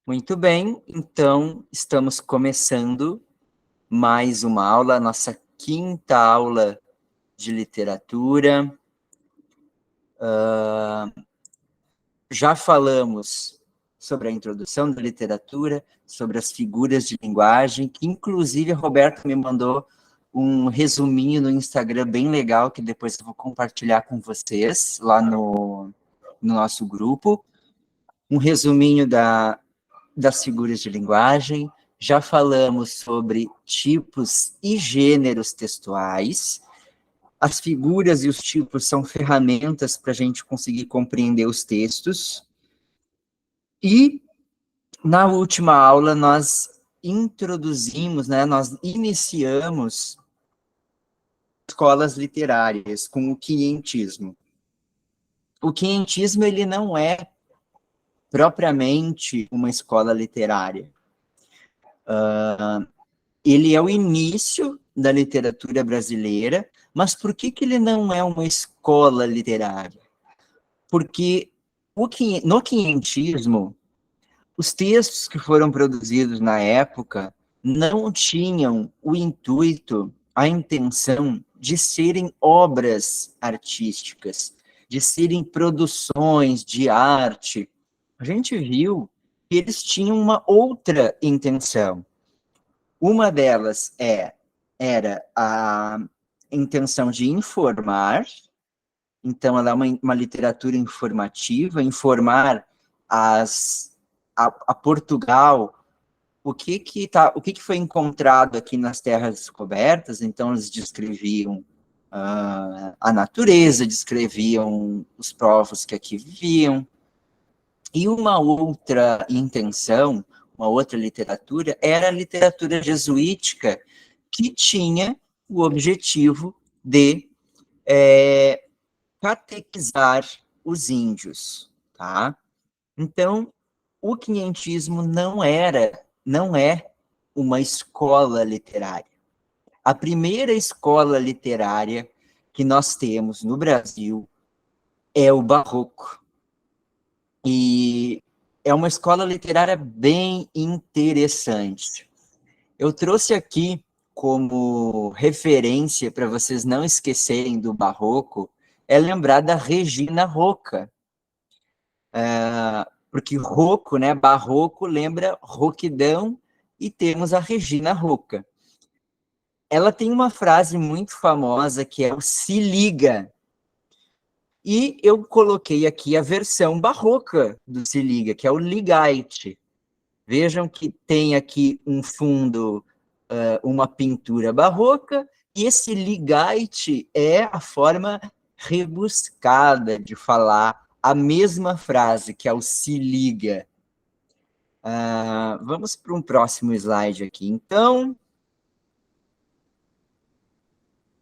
Muito bem, então estamos começando mais uma aula, nossa quinta aula de literatura. Já falamos sobre a introdução da literatura, sobre as figuras de linguagem, que inclusive a Roberta me mandou um resuminho no Instagram bem legal, que depois eu vou compartilhar com vocês lá no nosso grupo. Um resuminho das figuras de linguagem, já falamos sobre tipos e gêneros textuais. As figuras e os tipos são ferramentas para a gente conseguir compreender os textos. E, na última aula, nós introduzimos, nós iniciamos escolas literárias com o quinhentismo. O quinhentismo, ele não é propriamente uma escola literária. Ele é o início da literatura brasileira, mas por que ele não é uma escola literária? Porque no quinhentismo, os textos que foram produzidos na época não tinham o intuito, a intenção de serem obras artísticas, de serem produções de arte. A gente viu que eles tinham uma outra intenção. Uma delas era a intenção de informar, então ela é uma literatura informativa, informar a Portugal o que foi encontrado aqui nas terras descobertas. Então eles descreviam a natureza, descreviam os povos que aqui viviam. E uma outra intenção, uma outra literatura, era a literatura jesuítica, que tinha o objetivo de catequizar os índios, tá? Então, o quinhentismo não é uma escola literária. A primeira escola literária que nós temos no Brasil é o Barroco. E é uma escola literária bem interessante. Eu trouxe aqui como referência, para vocês não esquecerem do Barroco, é lembrar da Regina Rocca. Porque Rocco, né, Barroco, lembra rouquidão, e temos a Regina Rocca. Ela tem uma frase muito famosa que é o "se liga". E eu coloquei aqui a versão barroca do "se liga", que é o "ligait". Vejam que tem aqui um fundo, uma pintura barroca, e esse "ligait" é a forma rebuscada de falar a mesma frase, que é o "se liga". Vamos para um próximo slide aqui. Então,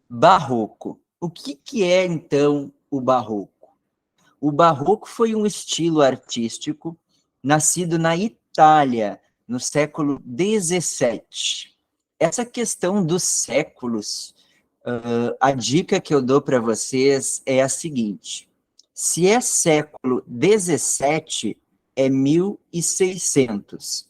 Barroco. O que é, então, o Barroco? O Barroco foi um estilo artístico nascido na Itália, no século XVII. Essa questão dos séculos, a dica que eu dou para vocês é a seguinte: se é século XVII, é 1600.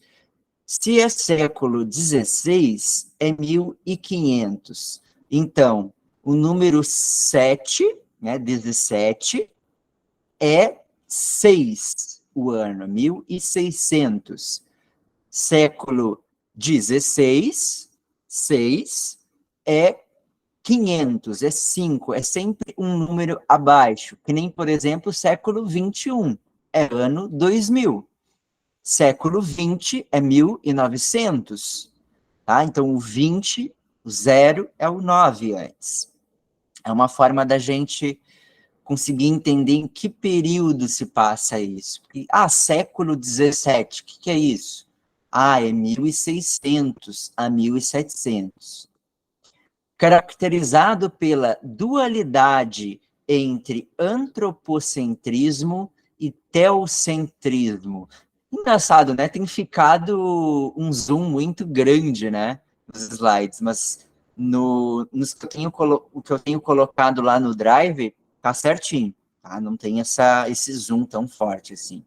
Se é século XVI, é 1500. Então, o número 7, né, 17, é 6 o ano, 1600. Século XVI, 6, é 500, é 5, é sempre um número abaixo, que nem, por exemplo, século XXI, é ano 2000. Século XX é 1900, tá? Então, o 20, o 0 é o 9 antes. É uma forma da gente conseguir entender em que período se passa isso. Século XVII, o que é isso? É 1600 a 1700. Caracterizado pela dualidade entre antropocentrismo e teocentrismo. Engraçado, né? Tem ficado um zoom muito grande, né? Nos slides, mas o que eu tenho colocado lá no Drive tá certinho, tá? Não tem esse zoom tão forte assim.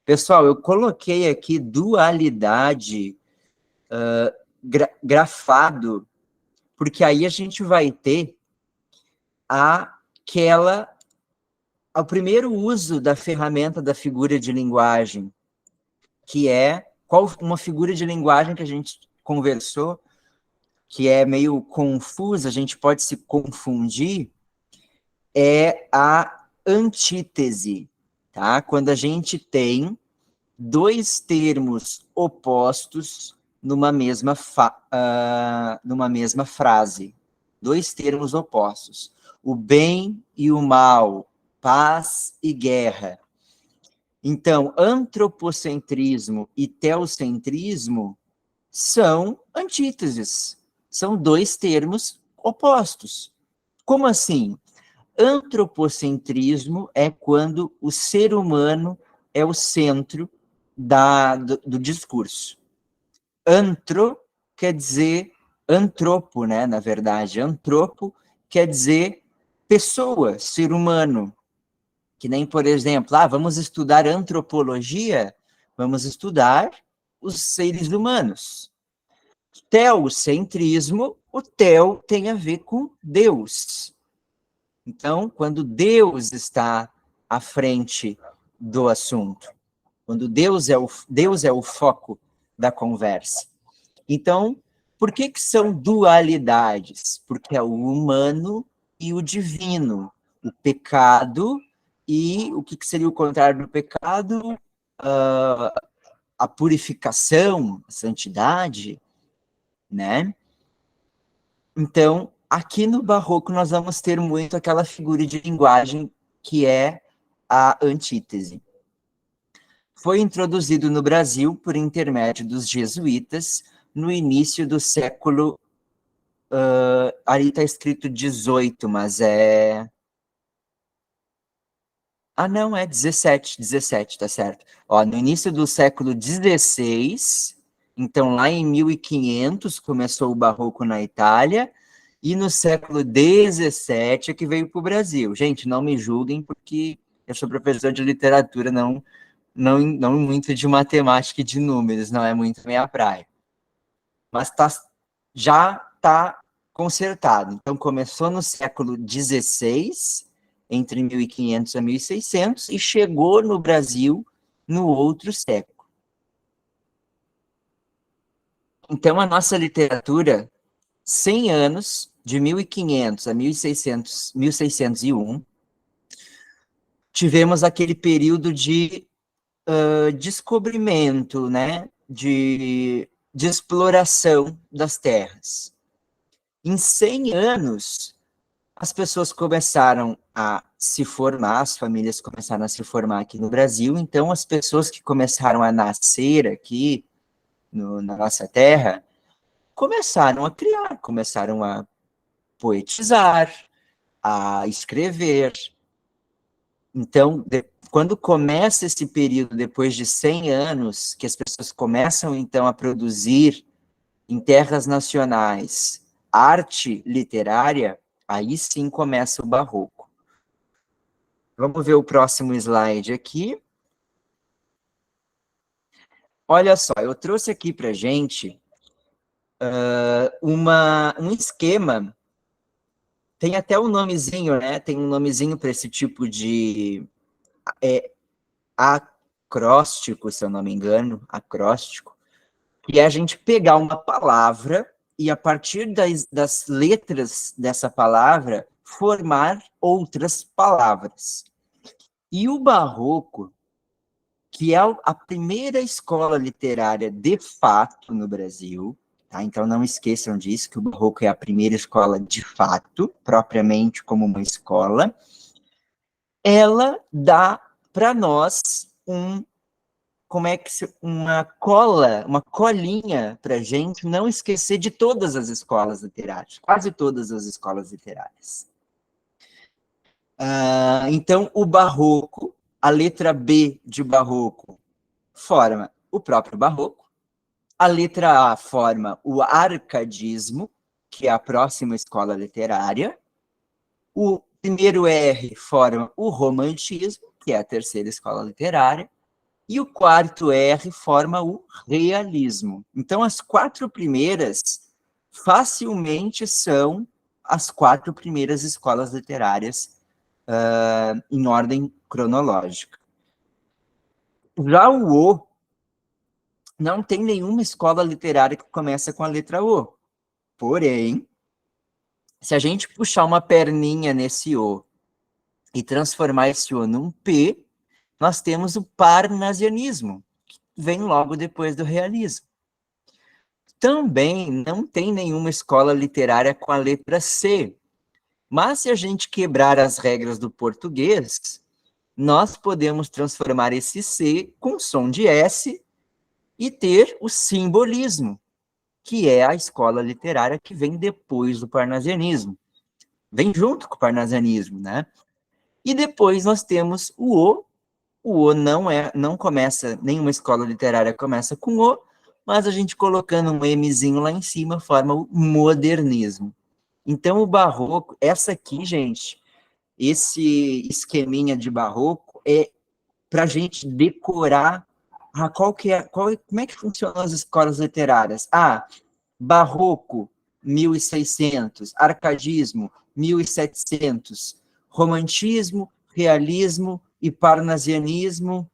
Pessoal, eu coloquei aqui dualidade grafado, porque aí a gente vai ter o primeiro uso da ferramenta da figura de linguagem, que é uma figura de linguagem que a gente conversou, que é meio confusa, a gente pode se confundir, é a antítese, tá? Quando a gente tem dois termos opostos numa mesma frase. Dois termos opostos. O bem e o mal, paz e guerra. Então, antropocentrismo e teocentrismo são antíteses. São dois termos opostos. Como assim? Antropocentrismo é quando o ser humano é o centro do discurso. Antro quer dizer antropo, né? Na verdade, antropo quer dizer pessoa, ser humano. Que nem, por exemplo, vamos estudar antropologia, vamos estudar os seres humanos. Teocentrismo, o teo tem a ver com Deus. Então, quando Deus está à frente do assunto, quando Deus é o foco da conversa. Então, por que são dualidades? Porque é o humano e o divino, o pecado e o que seria o contrário do pecado? A purificação, a santidade, né? Então, aqui no Barroco nós vamos ter muito aquela figura de linguagem que é a antítese. Foi introduzido no Brasil por intermédio dos jesuítas no início do século... ali está escrito 18, mas é... não, é 17, tá certo. Ó, no início do século 16, então lá em 1500 começou o Barroco na Itália, e no século 17 é que veio para o Brasil. Gente, não me julguem, porque eu sou professor de literatura, não muito de matemática e de números, não é muito minha praia. Mas já está consertado. Então, começou no século XVI, entre 1500 a 1600, e chegou no Brasil no outro século. Então, a nossa literatura, 100 anos, de 1500 a 1601, tivemos aquele período de descobrimento, né, de exploração das terras. Em 100 anos, as pessoas começaram a se formar, as famílias começaram a se formar aqui no Brasil, então as pessoas que começaram a nascer aqui na nossa terra, começaram a criar, começaram a poetizar, a escrever. Então, quando começa esse período, depois de 100 anos, que as pessoas começam, então, a produzir em terras nacionais arte literária, aí sim começa o Barroco. Vamos ver o próximo slide aqui. Olha só, eu trouxe aqui para a gente um esquema, tem até um nomezinho, né? Tem um nomezinho para esse tipo de acróstico, se eu não me engano, acróstico, que é a gente pegar uma palavra e, a partir das letras dessa palavra, formar outras palavras. E o Barroco, que é a primeira escola literária de fato no Brasil, tá? Então não esqueçam disso, que o Barroco é a primeira escola de fato, propriamente como uma escola, ela dá para nós uma colinha para a gente não esquecer de todas as escolas literárias, quase todas as escolas literárias. Então, o Barroco, a letra B de Barroco, forma o próprio Barroco, a letra A forma o arcadismo, que é a próxima escola literária, o primeiro R forma o romantismo, que é a terceira escola literária, E o quarto R forma o realismo. Então, as 4 primeiras facilmente são as 4 primeiras escolas literárias em ordem cronológica. Já o O, não tem nenhuma escola literária que começa com a letra O. Porém, se a gente puxar uma perninha nesse O e transformar esse O num P, nós temos o parnasianismo, que vem logo depois do realismo. Também não tem nenhuma escola literária com a letra C, mas se a gente quebrar as regras do português, nós podemos transformar esse C com som de S e ter o simbolismo, que é a escola literária que vem depois do parnasianismo. Vem junto com o parnasianismo, né? E depois nós temos o O. O O não começa, nenhuma escola literária começa com O, mas a gente colocando um Mzinho lá em cima forma o modernismo. Então o barroco, essa aqui, gente, esse esqueminha de barroco é para a gente decorar como é que funcionam as escolas literárias. Barroco, 1600, arcadismo, 1700, romantismo, realismo e parnasianismo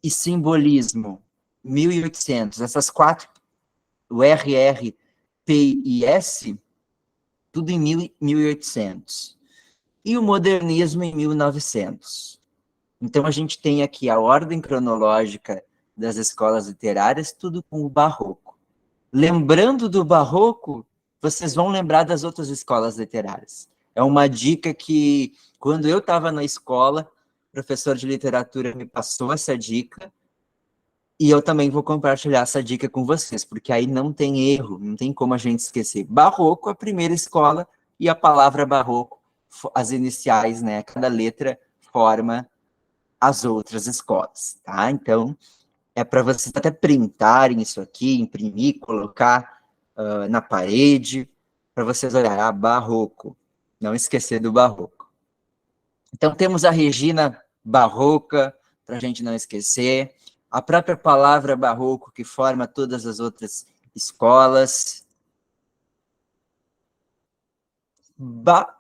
e simbolismo, 1800. Essas 4, o RR, P e S, tudo em 1800. E o modernismo em 1900. Então, a gente tem aqui a ordem cronológica das escolas literárias, tudo com o barroco. Lembrando do barroco, vocês vão lembrar das outras escolas literárias. É uma dica que, quando eu estava na escola, o professor de literatura me passou essa dica, e eu também vou compartilhar essa dica com vocês, porque aí não tem erro, não tem como a gente esquecer. Barroco, a primeira escola, e a palavra barroco, as iniciais, né? Cada letra forma as outras escolas, tá? Então, é para vocês até printarem isso aqui, imprimir, colocar na parede, para vocês olharem, barroco, não esquecer do barroco. Então, temos a Regina barroca, para a gente não esquecer, a própria palavra barroco, que forma todas as outras escolas.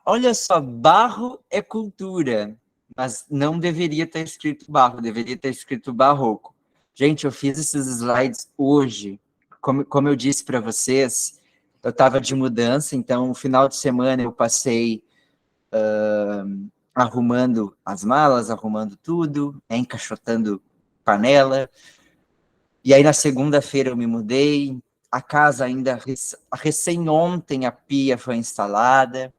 Olha só, barro é cultura, mas não deveria estar escrito barro, deveria estar escrito barroco. Gente, eu fiz esses slides hoje. Como eu disse para vocês, eu estava de mudança, então, no final de semana eu passei arrumando as malas, arrumando tudo, encaixotando panela. E aí, na segunda-feira, eu me mudei. A casa ainda, recém ontem, a pia foi instalada.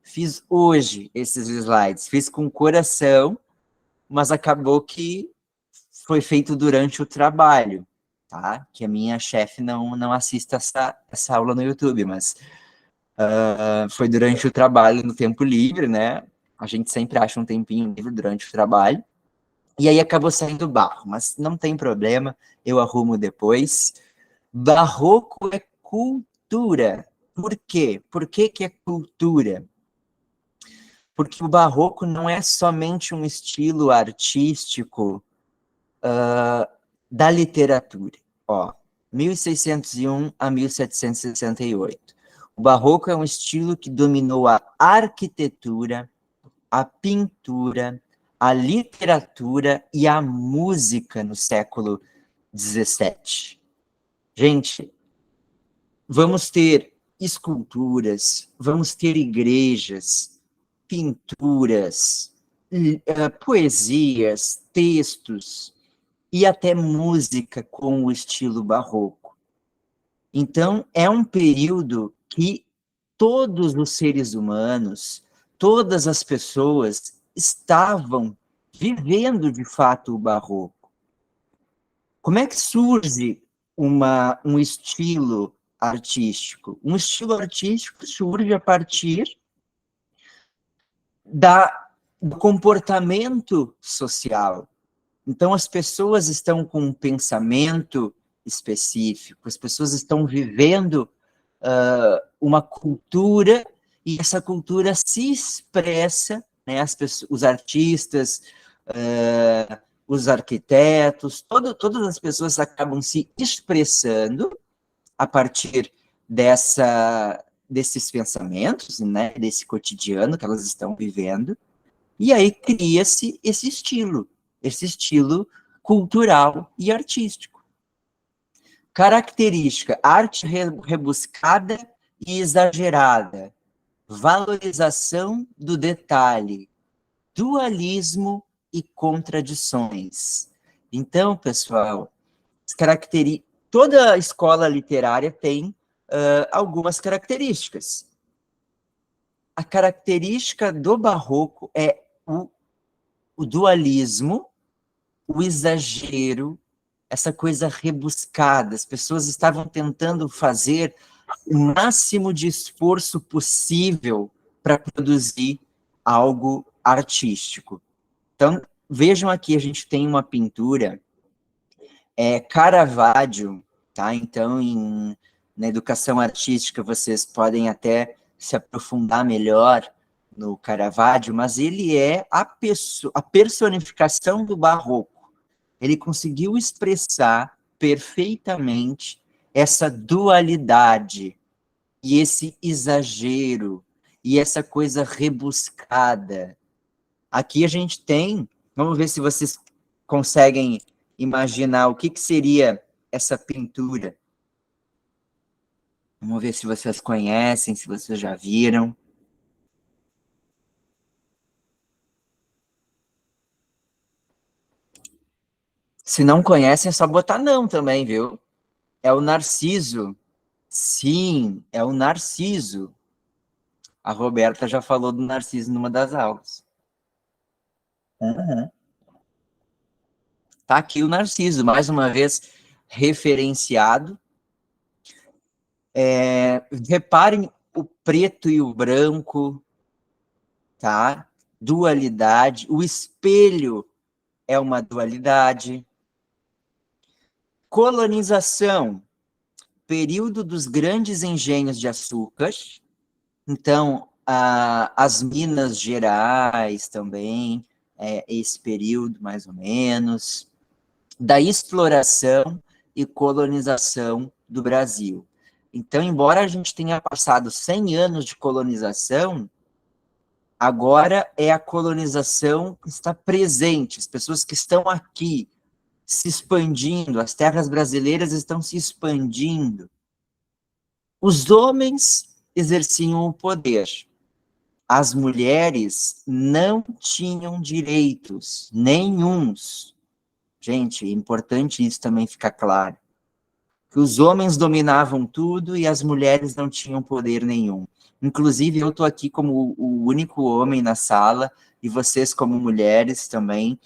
Fiz hoje esses slides, fiz com coração, mas acabou que foi feito durante o trabalho, tá? Que a minha chefe não assista essa aula no YouTube, mas foi durante o trabalho, no tempo livre, né? A gente sempre acha um tempinho livre durante o trabalho. E aí acabou saindo barro, mas não tem problema, eu arrumo depois. Barroco é cultura. Por quê? Por que é cultura? Porque o barroco não é somente um estilo artístico da literatura. 1601 a 1768. O barroco é um estilo que dominou a arquitetura, a pintura, a literatura e a música no século XVII. Gente, vamos ter esculturas, vamos ter igrejas, pinturas, poesias, textos e até música com o estilo barroco. Então, é um período que todos os seres humanos, todas as pessoas estavam vivendo de fato o barroco. Como é que surge um estilo artístico? Um estilo artístico surge a partir do comportamento social. Então, as pessoas estão com um pensamento específico, as pessoas estão vivendo uma cultura, e essa cultura se expressa, né, os artistas os arquitetos, todas as pessoas acabam se expressando a partir desses pensamentos, né, desse cotidiano que elas estão vivendo, e aí cria-se esse estilo cultural e artístico. Característica: arte rebuscada e exagerada, valorização do detalhe, dualismo e contradições. Então, pessoal, toda escola literária tem algumas características. A característica do barroco é o dualismo, o exagero, essa coisa rebuscada. As pessoas estavam tentando fazer o máximo de esforço possível para produzir algo artístico. Então, vejam aqui, a gente tem uma pintura, Caravaggio, tá? Então, na educação artística, vocês podem até se aprofundar melhor no Caravaggio, mas ele é a personificação do barroco. Ele conseguiu expressar perfeitamente essa dualidade e esse exagero e essa coisa rebuscada. Aqui a gente tem, vamos ver se vocês conseguem imaginar o que seria essa pintura. Vamos ver se vocês conhecem, se vocês já viram. Se não conhecem, é só botar não também, viu? É o Narciso. Sim, é o Narciso. A Roberta já falou do Narciso numa das aulas. Uhum. Tá aqui o Narciso, mais uma vez referenciado. Reparem o preto e o branco, tá? Dualidade. O espelho é uma dualidade. Colonização, período dos grandes engenhos de açúcar. Então, as Minas Gerais também, esse período, mais ou menos, da exploração e colonização do Brasil. Então, embora a gente tenha passado 100 anos de colonização, agora é a colonização que está presente, as pessoas que estão aqui se expandindo, as terras brasileiras estão se expandindo. Os homens exerciam o poder, as mulheres não tinham direitos, nenhuns. Gente, é importante isso também ficar claro. Que os homens dominavam tudo e as mulheres não tinham poder nenhum. Inclusive, eu estou aqui como o único homem na sala, e vocês como mulheres também.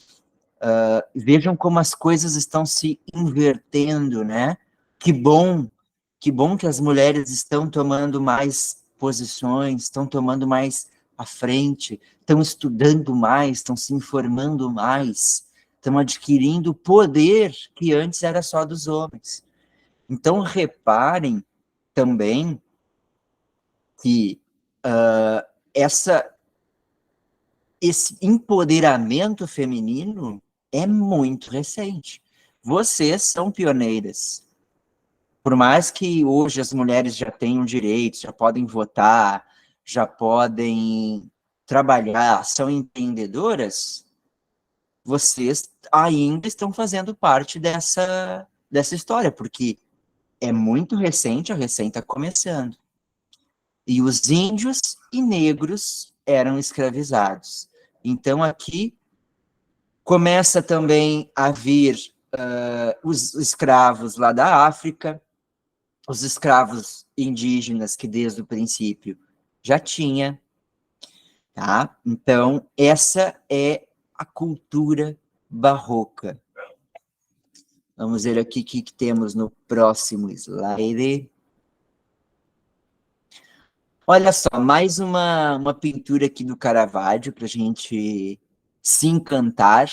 Vejam como as coisas estão se invertendo, né? Que bom que as mulheres estão tomando mais posições, estão tomando mais à frente, estão estudando mais, estão se informando mais, estão adquirindo poder que antes era só dos homens. Então, reparem também que esse empoderamento feminino é muito recente. Vocês são pioneiras. Por mais que hoje as mulheres já tenham direitos, já podem votar, já podem trabalhar, são empreendedoras, vocês ainda estão fazendo parte dessa história, porque é muito recente, a recém está começando. E os índios e negros eram escravizados. Então, aqui começa também a vir os escravos lá da África, os escravos indígenas, que desde o princípio já tinha, tá? Então, essa é a cultura barroca. Vamos ver aqui o que temos no próximo slide. Olha só, mais uma pintura aqui do Caravaggio para a gente se encantar,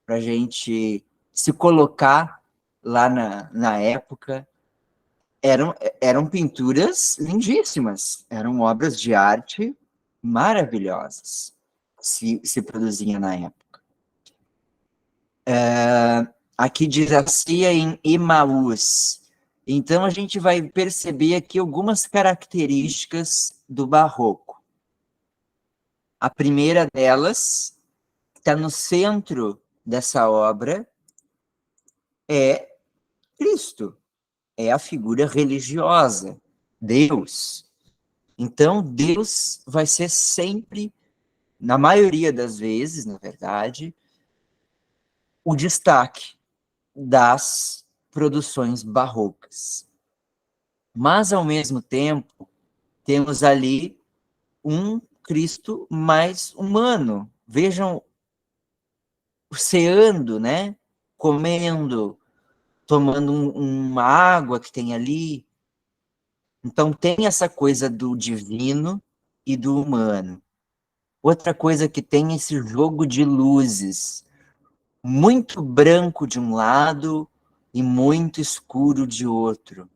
para a gente se colocar lá na época. Eram pinturas lindíssimas, eram obras de arte maravilhosas se produziam na época. Aqui diz assim em Emaús. Então, a gente vai perceber aqui algumas características do barroco. A primeira delas, está no centro dessa obra, é Cristo, é a figura religiosa, Deus. Então, Deus vai ser sempre, na maioria das vezes, na verdade, o destaque das produções barrocas. Mas, ao mesmo tempo, temos ali um Cristo mais humano. Vejam, ceando, né? Comendo, tomando uma água que tem ali. Então, tem essa coisa do divino e do humano. Outra coisa que tem é esse jogo de luzes, muito branco de um lado e muito escuro de outro.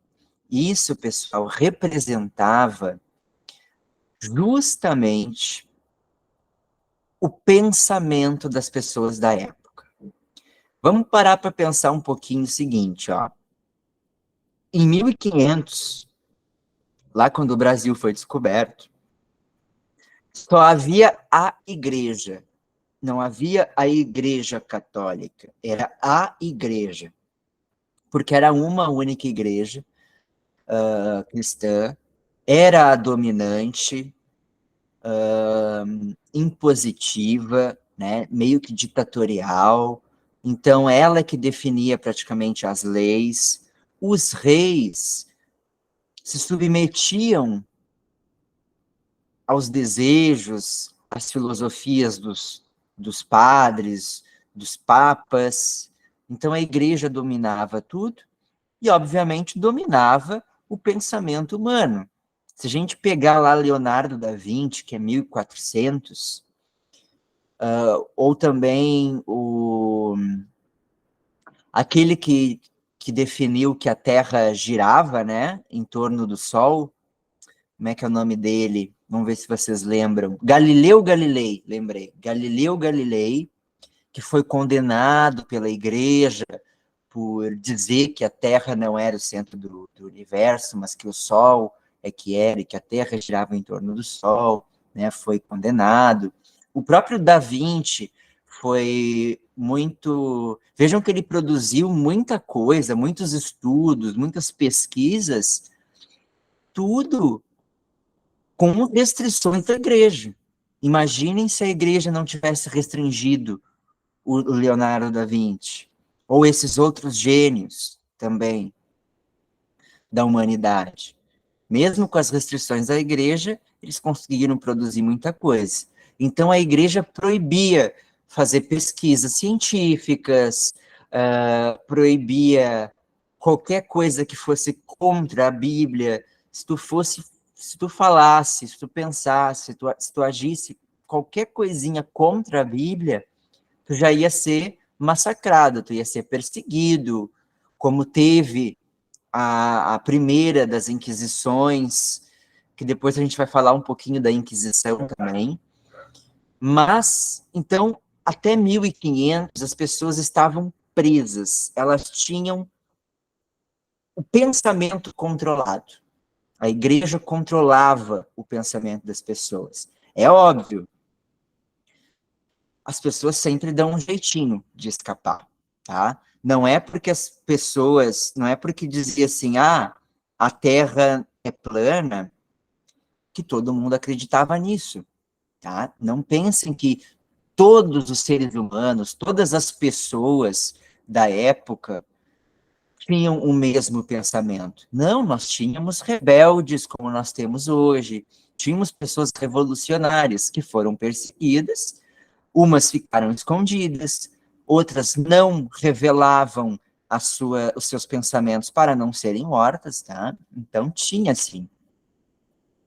Isso, pessoal, representava justamente o pensamento das pessoas da época. Vamos parar para pensar um pouquinho o seguinte, ó. Em 1500, lá quando o Brasil foi descoberto, só havia a igreja. Não havia a igreja católica, era a igreja. Porque era uma única igreja cristã, era a dominante, impositiva, né, meio que ditatorial. Então, ela que definia praticamente as leis. Os reis se submetiam aos desejos, às filosofias dos padres, dos papas. Então, a igreja dominava tudo e, obviamente, dominava o pensamento humano. Se a gente pegar lá Leonardo da Vinci, que é 1400, ou também aquele que definiu que a Terra girava, né, em torno do Sol, como é que é o nome dele? Vamos ver se vocês lembram. Galileu Galilei, lembrei. Galileu Galilei, que foi condenado pela igreja por dizer que a Terra não era o centro do universo, mas que o Sol é que era, e que a Terra girava em torno do Sol, né, foi condenado. O próprio Da Vinci foi muito... Vejam que ele produziu muita coisa, muitos estudos, muitas pesquisas, tudo com restrições da igreja. Imaginem se a igreja não tivesse restringido o Leonardo da Vinci, ou esses outros gênios também da humanidade. Mesmo com as restrições da igreja, eles conseguiram produzir muita coisa. Então, a igreja proibia fazer pesquisas científicas, proibia qualquer coisa que fosse contra a Bíblia. Se tu falasse, se tu pensasse, se tu agisse qualquer coisinha contra a Bíblia, tu já ia ser massacrado, tu ia ser perseguido, como teve a primeira das Inquisições, que depois a gente vai falar um pouquinho da Inquisição também. Mas, então, até 1500, as pessoas estavam presas, elas tinham o pensamento controlado. A igreja controlava o pensamento das pessoas. É óbvio, as pessoas sempre dão um jeitinho de escapar, tá? Não é porque as pessoas, não é porque dizia assim, a Terra é plana, que todo mundo acreditava nisso, tá? Não pensem que todos os seres humanos, todas as pessoas da época tinham o mesmo pensamento. Não, nós tínhamos rebeldes, como nós temos hoje, tínhamos pessoas revolucionárias que foram perseguidas, umas ficaram escondidas, outras não revelavam os seus pensamentos para não serem mortas, tá? Então tinha sim.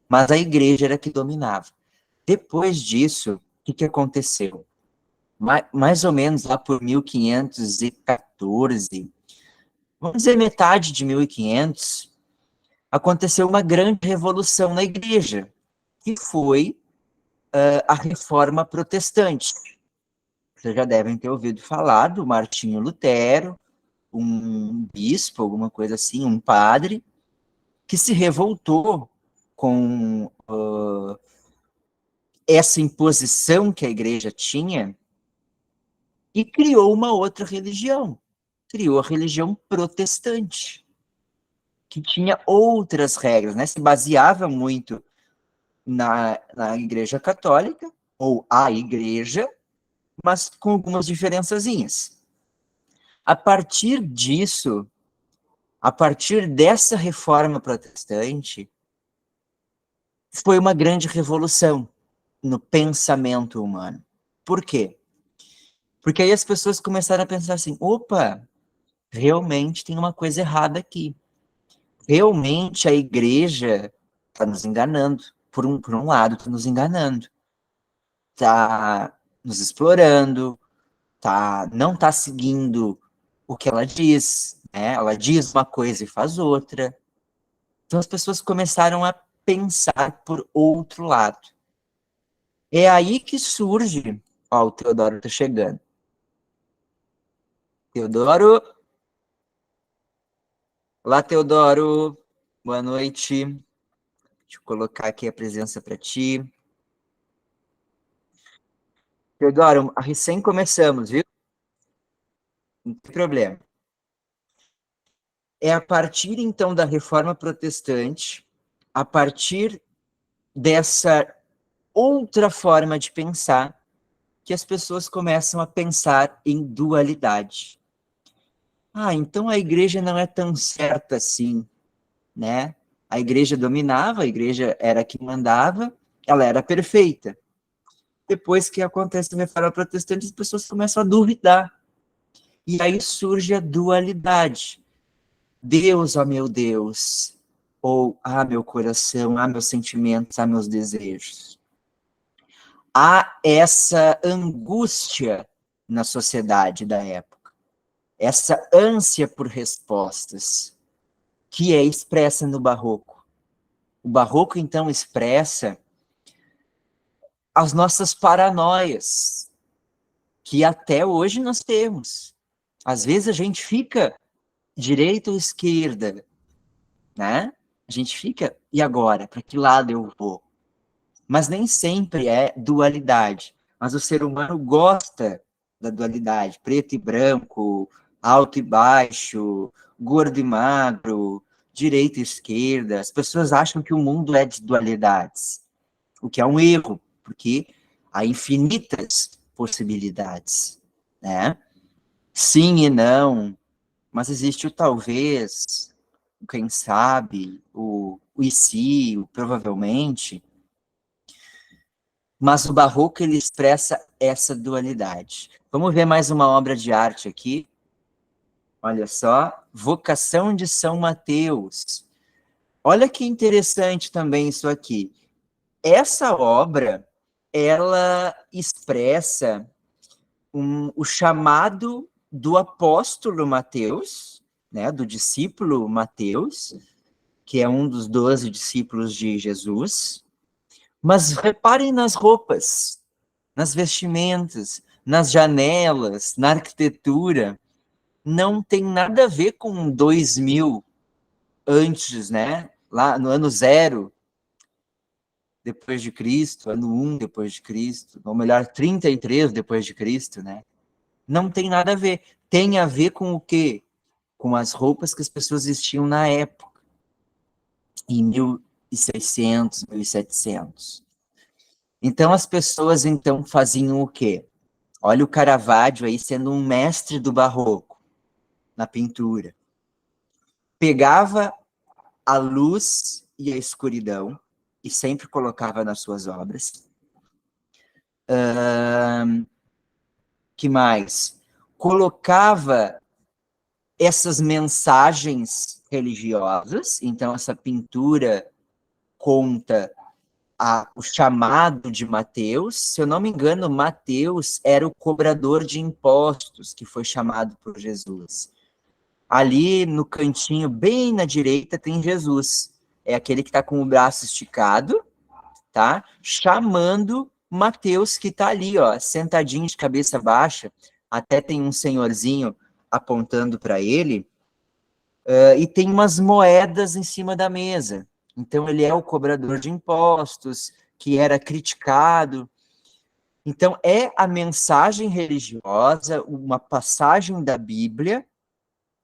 Mas a igreja era que dominava. Depois disso, o que aconteceu? Mais ou menos lá por 1514, vamos dizer metade de 1500, aconteceu uma grande revolução na igreja, que foi a reforma protestante. Vocês já devem ter ouvido falar do Martinho Lutero, um bispo, alguma coisa assim, um padre, que se revoltou com essa imposição que a igreja tinha e criou uma outra religião. Criou a religião protestante, que tinha outras regras, né? Se baseava muito na igreja católica, ou a igreja, mas com algumas diferençazinhas. A partir disso, a partir dessa reforma protestante, foi uma grande revolução no pensamento humano. Por quê? Porque aí as pessoas começaram a pensar assim, opa, realmente tem uma coisa errada aqui. Realmente a igreja está nos enganando. Por um lado, está nos enganando. Está nos explorando, não está seguindo o que ela diz, né? Ela diz uma coisa e faz outra. Então as pessoas começaram a pensar por outro lado. É aí que surge... Ó, o Teodoro está chegando. Teodoro... Olá, Teodoro. Boa noite. Deixa eu colocar aqui a presença para ti. Teodoro, recém começamos, viu? Não tem problema. É a partir, então, da Reforma Protestante, a partir dessa outra forma de pensar, que as pessoas começam a pensar em dualidade. Ah, então a igreja não é tão certa assim, né? A igreja dominava, a igreja era que mandava, ela era perfeita. Depois que acontece a Reforma Protestante, as pessoas começam a duvidar. E aí surge a dualidade. Deus, ó meu Deus, ou, meu coração, meus sentimentos, meus desejos. Há essa angústia na sociedade da época, essa ânsia por respostas, que é expressa no Barroco. O Barroco, então, expressa as nossas paranoias, que até hoje nós temos. Às vezes a gente fica direita ou esquerda, né? A gente fica, e agora? Para que lado eu vou? Mas nem sempre é dualidade. Mas o ser humano gosta da dualidade, preto e branco, alto e baixo, gordo e magro, direita e esquerda. As pessoas acham que o mundo é de dualidades, o que é um erro, porque há infinitas possibilidades, né? Sim e não, mas existe o talvez, o quem sabe, o e se, o provavelmente. Mas o Barroco, ele expressa essa dualidade. Vamos ver mais uma obra de arte aqui. Olha só, Vocação de São Mateus. Olha que interessante também isso aqui. Essa obra, ela expressa o chamado do apóstolo Mateus, né, do discípulo Mateus, que é um dos 12 discípulos de Jesus. Mas reparem nas roupas, nas vestimentas, nas janelas, na arquitetura. Não tem nada a ver com 2000 antes, né? Lá no ano 0 depois de Cristo, ano 1 depois de Cristo, ou melhor, 33 depois de Cristo, né? Não tem nada a ver. Tem a ver com o quê? Com as roupas que as pessoas vestiam na época, em 1600, 1700. Então as pessoas então faziam o quê? Olha o Caravaggio aí sendo um mestre do barroco na pintura. Pegava a luz e a escuridão e sempre colocava nas suas obras. Que mais? Colocava essas mensagens religiosas, então essa pintura conta o chamado de Mateus. Se eu não me engano, Mateus era o cobrador de impostos que foi chamado por Jesus. Ali no cantinho, bem na direita, tem Jesus. É aquele que está com o braço esticado, tá? Chamando Mateus, que está ali, ó, sentadinho de cabeça baixa. Até tem um senhorzinho apontando para ele, e tem umas moedas em cima da mesa. Então, ele é o cobrador de impostos, que era criticado. Então, é a mensagem religiosa, uma passagem da Bíblia,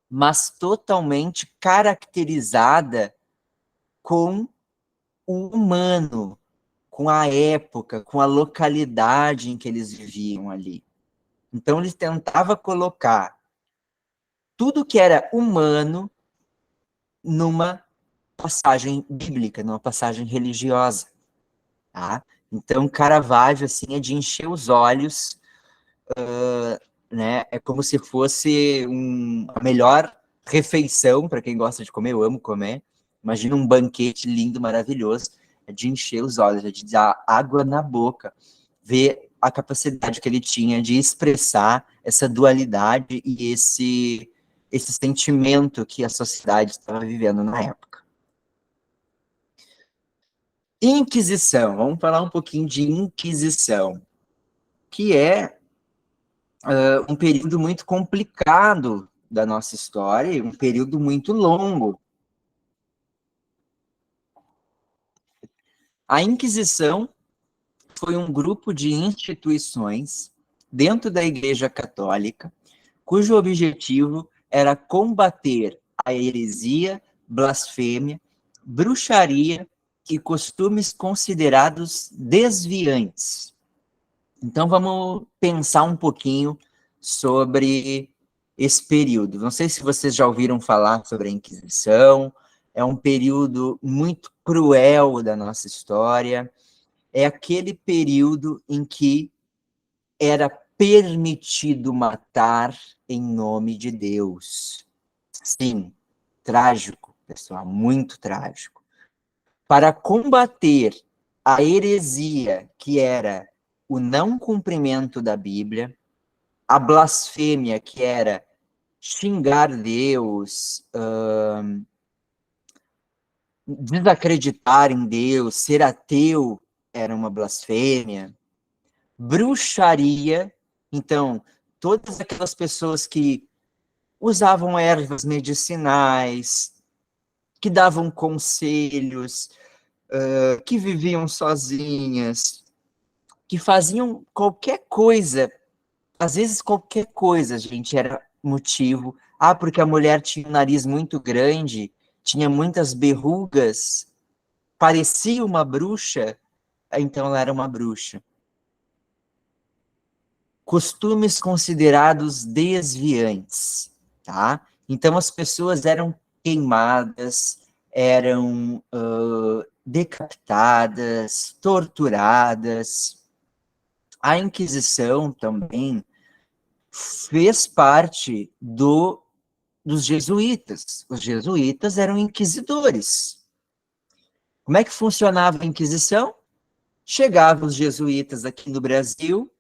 mas totalmente caracterizada com o humano, com a época, com a localidade em que eles viviam ali. Então, ele tentava colocar tudo que era humano numa passagem bíblica, numa passagem religiosa. Tá? Então, Caravaggio, assim, é de encher os olhos, né? É como se fosse a melhor refeição para quem gosta de comer. Eu amo comer. Imagina um banquete lindo, maravilhoso. É de encher os olhos, é de dar água na boca. Ver a capacidade que ele tinha de expressar essa dualidade e esse sentimento que a sociedade estava vivendo na época. Inquisição, vamos falar um pouquinho de Inquisição, que é um período muito complicado da nossa história e um período muito longo. A Inquisição foi um grupo de instituições dentro da Igreja Católica, cujo objetivo era combater a heresia, blasfêmia, bruxaria e costumes considerados desviantes. Então, vamos pensar um pouquinho sobre esse período. Não sei se vocês já ouviram falar sobre a Inquisição, é um período muito cruel da nossa história, é aquele período em que era permitido matar em nome de Deus. Sim, trágico, pessoal, muito trágico. Para combater a heresia, que era o não cumprimento da Bíblia, a blasfêmia, que era xingar Deus, desacreditar em Deus, ser ateu era uma blasfêmia, bruxaria, então, todas aquelas pessoas que usavam ervas medicinais, que davam conselhos, que viviam sozinhas, que faziam qualquer coisa, às vezes qualquer coisa, gente, era motivo. Ah, porque a mulher tinha um nariz muito grande, tinha muitas verrugas, parecia uma bruxa, então ela era uma bruxa. Costumes considerados desviantes, tá? Então as pessoas eram queimadas, eram decapitadas, torturadas. A Inquisição também fez parte dos jesuítas. Os jesuítas eram inquisidores. Como é que funcionava a Inquisição? Chegavam os jesuítas aqui no Brasil,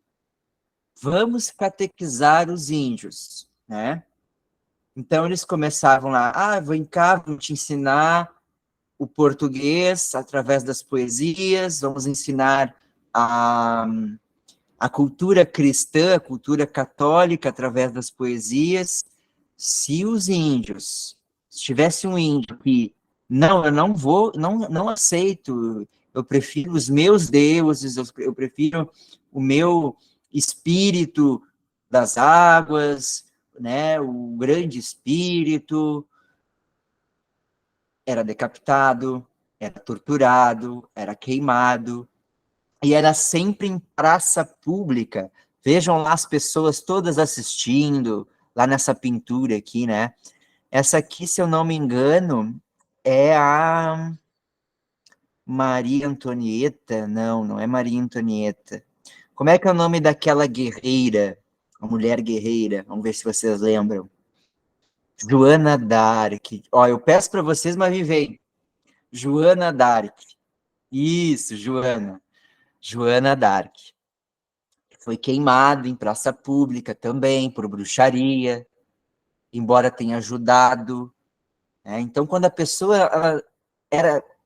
vamos catequizar os índios, né? Então eles começavam lá, vem cá, vamos te ensinar o português através das poesias, vamos ensinar a cultura cristã, a cultura católica através das poesias. Se os índios, se tivesse um índio que, não, eu não vou, não aceito, eu prefiro os meus deuses, eu prefiro o meu espírito das águas, né, o grande espírito, era decapitado, era torturado, era queimado, e era sempre em praça pública. Vejam lá as pessoas todas assistindo, lá nessa pintura aqui, né? Essa aqui, se eu não me engano, é a Maria Antonieta. Não, não é Maria Antonieta. Como é que é o nome daquela guerreira, a mulher guerreira? Vamos ver se vocês lembram. Joana d'Arc. Ó, eu peço para vocês, mas me vem. Joana d'Arc. Isso, Joana. Joana d'Arc. Foi queimado em praça pública também, por bruxaria, embora tenha ajudado. Né? Então, quando a pessoa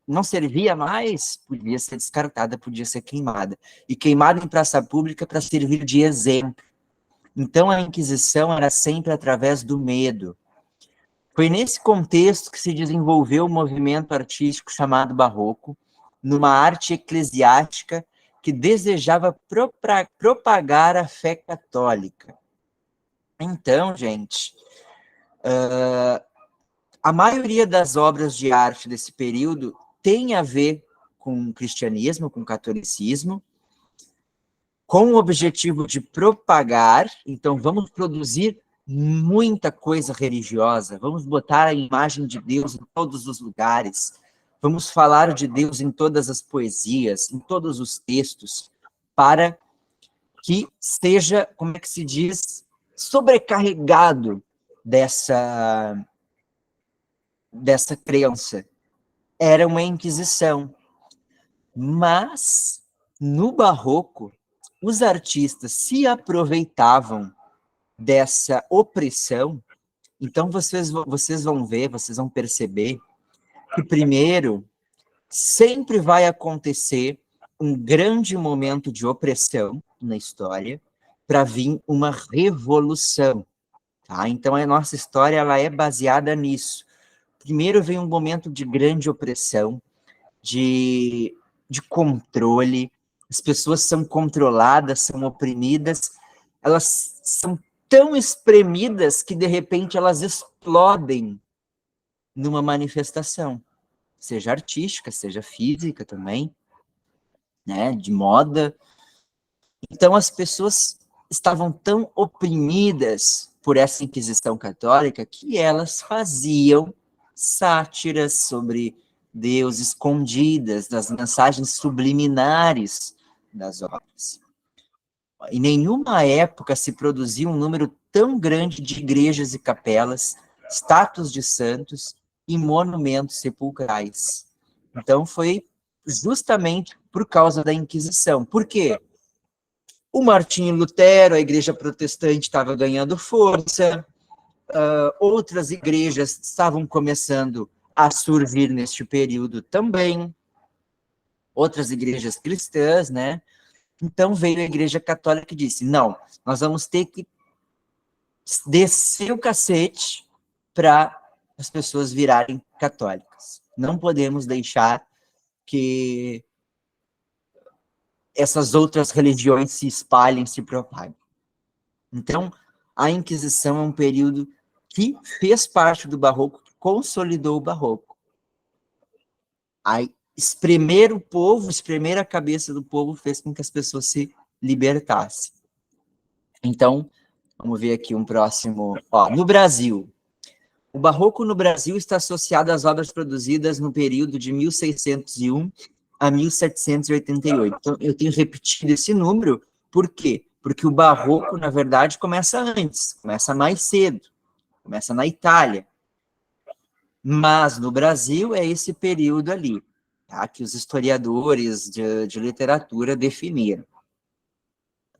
não servia mais, podia ser descartada, podia ser queimada. E queimada em praça pública para servir de exemplo. Então, a Inquisição era sempre através do medo. Foi nesse contexto que se desenvolveu o movimento artístico chamado Barroco, numa arte eclesiástica que desejava propagar a fé católica. Então, gente, a maioria das obras de arte desse período tem a ver com o cristianismo, com o catolicismo, com o objetivo de propagar. Então, vamos produzir muita coisa religiosa, vamos botar a imagem de Deus em todos os lugares, vamos falar de Deus em todas as poesias, em todos os textos, para que seja, como é que se diz, sobrecarregado dessa crença. Era uma Inquisição. Mas, no Barroco, os artistas se aproveitavam dessa opressão. Então, vocês vão ver, vocês vão perceber que, primeiro, sempre vai acontecer um grande momento de opressão na história para vir uma revolução. Tá? Então, a nossa história ela é baseada nisso. Primeiro vem um momento de grande opressão, de controle, as pessoas são controladas, são oprimidas, elas são tão espremidas que, de repente, elas explodem numa manifestação, seja artística, seja física também, né, de moda. Então, as pessoas estavam tão oprimidas por essa Inquisição Católica que elas faziam sátiras sobre Deus escondidas, das mensagens subliminares das obras. Em nenhuma época se produziu um número tão grande de igrejas e capelas, estátuas de santos e monumentos sepulcrais. Então, foi justamente por causa da Inquisição. Por quê? O Martinho Lutero, a igreja protestante, estava ganhando força, outras igrejas estavam começando a surgir neste período também, outras igrejas cristãs, né? Então veio a Igreja Católica e disse, não, nós vamos ter que descer o cacete para as pessoas virarem católicas. Não podemos deixar que essas outras religiões se espalhem, se propaguem. Então, a Inquisição é um período que fez parte do Barroco, que consolidou o Barroco. Aí, espremer o povo, espremer a cabeça do povo fez com que as pessoas se libertassem. Então, vamos ver aqui um próximo. Ó, no Brasil, o Barroco no Brasil está associado às obras produzidas no período de 1601 a 1788. Então, eu tenho repetido esse número, por quê? Porque o Barroco, na verdade, começa antes, começa mais cedo, começa na Itália. Mas no Brasil é esse período ali, tá? Que os historiadores de literatura definiram.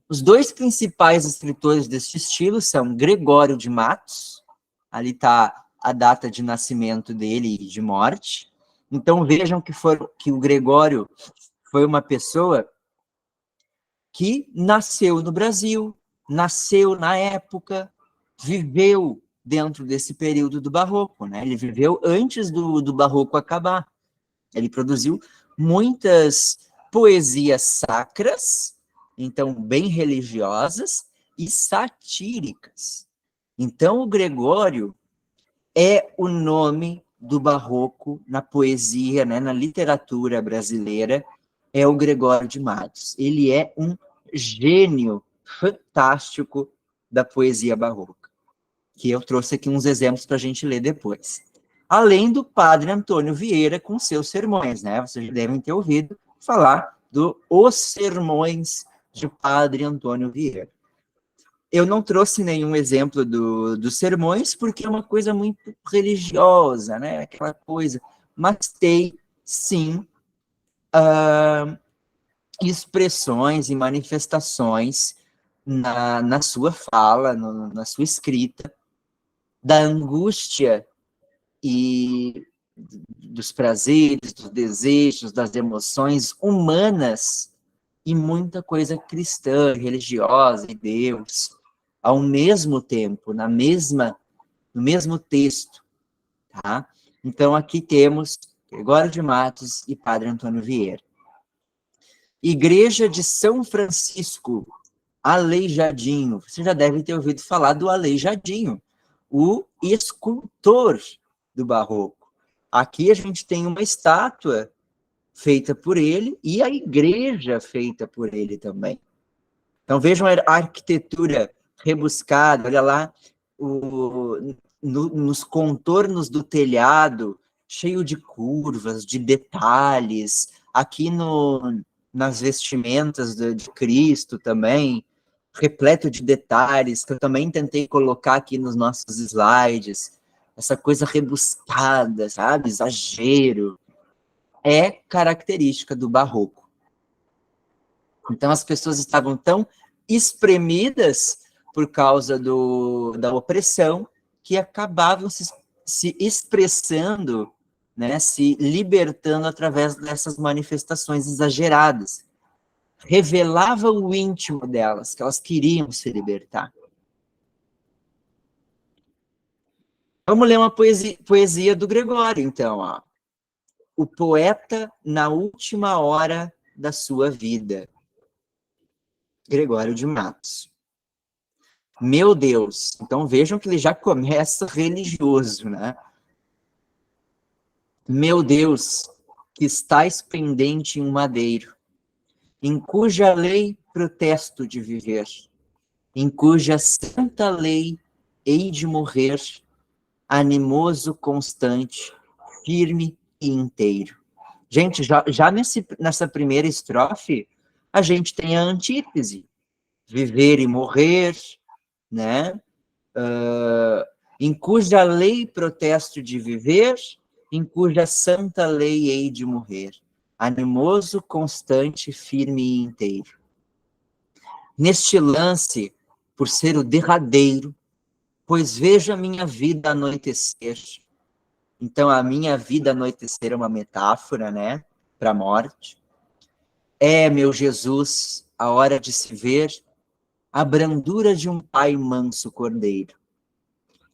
Os dois principais escritores deste estilo são Gregório de Matos, ali está a data de nascimento dele e de morte. Então vejam que o Gregório foi uma pessoa que nasceu no Brasil, nasceu na época, viveu dentro desse período do Barroco, né? Ele viveu antes do Barroco acabar. Ele produziu muitas poesias sacras, então bem religiosas, e satíricas. Então, o Gregório é o nome do Barroco na poesia, né, na literatura brasileira, é o Gregório de Matos. Ele é um gênio fantástico da poesia barroca, que eu trouxe aqui uns exemplos para a gente ler depois. Além do padre Antônio Vieira com seus sermões, né? Vocês devem ter ouvido falar Os Sermões de Padre Antônio Vieira. Eu não trouxe nenhum exemplo dos sermões, porque é uma coisa muito religiosa, né? Aquela coisa. Mas tem, sim, expressões e manifestações na sua fala, na sua escrita, da angústia e dos prazeres, dos desejos, das emoções humanas e muita coisa cristã, religiosa, e Deus. ao mesmo tempo, no mesmo texto, tá? Então, aqui temos Gregório de Matos e Padre Antônio Vieira. Igreja de São Francisco, Aleijadinho. Você já deve ter ouvido falar do Aleijadinho, o escultor do barroco. Aqui a gente tem uma estátua feita por ele e a igreja feita por ele também. Então vejam a arquitetura rebuscada, olha lá, nos contornos do telhado, cheio de curvas, de detalhes, aqui nas vestimentas de Cristo também, repleto de detalhes, que eu também tentei colocar aqui nos nossos slides, essa coisa rebuscada, sabe, exagero, é característica do barroco. Então as pessoas estavam tão espremidas por causa da opressão que acabavam se expressando, né, se libertando através dessas manifestações exageradas. Revelava o íntimo delas, que elas queriam se libertar. Vamos ler uma poesia do Gregório, então. Ó. O poeta na última hora da sua vida. Gregório de Matos. Meu Deus. Então vejam que ele já começa religioso, né? Meu Deus, que estais pendente em um madeiro, em cuja lei protesto de viver, em cuja santa lei hei de morrer, animoso, constante, firme e inteiro. Gente, já nessa primeira estrofe, a gente tem a antítese, viver e morrer, né? Em cuja lei protesto de viver, em cuja santa lei hei de morrer, animoso, constante, firme e inteiro. Neste lance, por ser o derradeiro, pois vejo a minha vida anoitecer. Então, a minha vida anoitecer é uma metáfora, né, para a morte. É, meu Jesus, a hora de se ver a brandura de um pai manso cordeiro.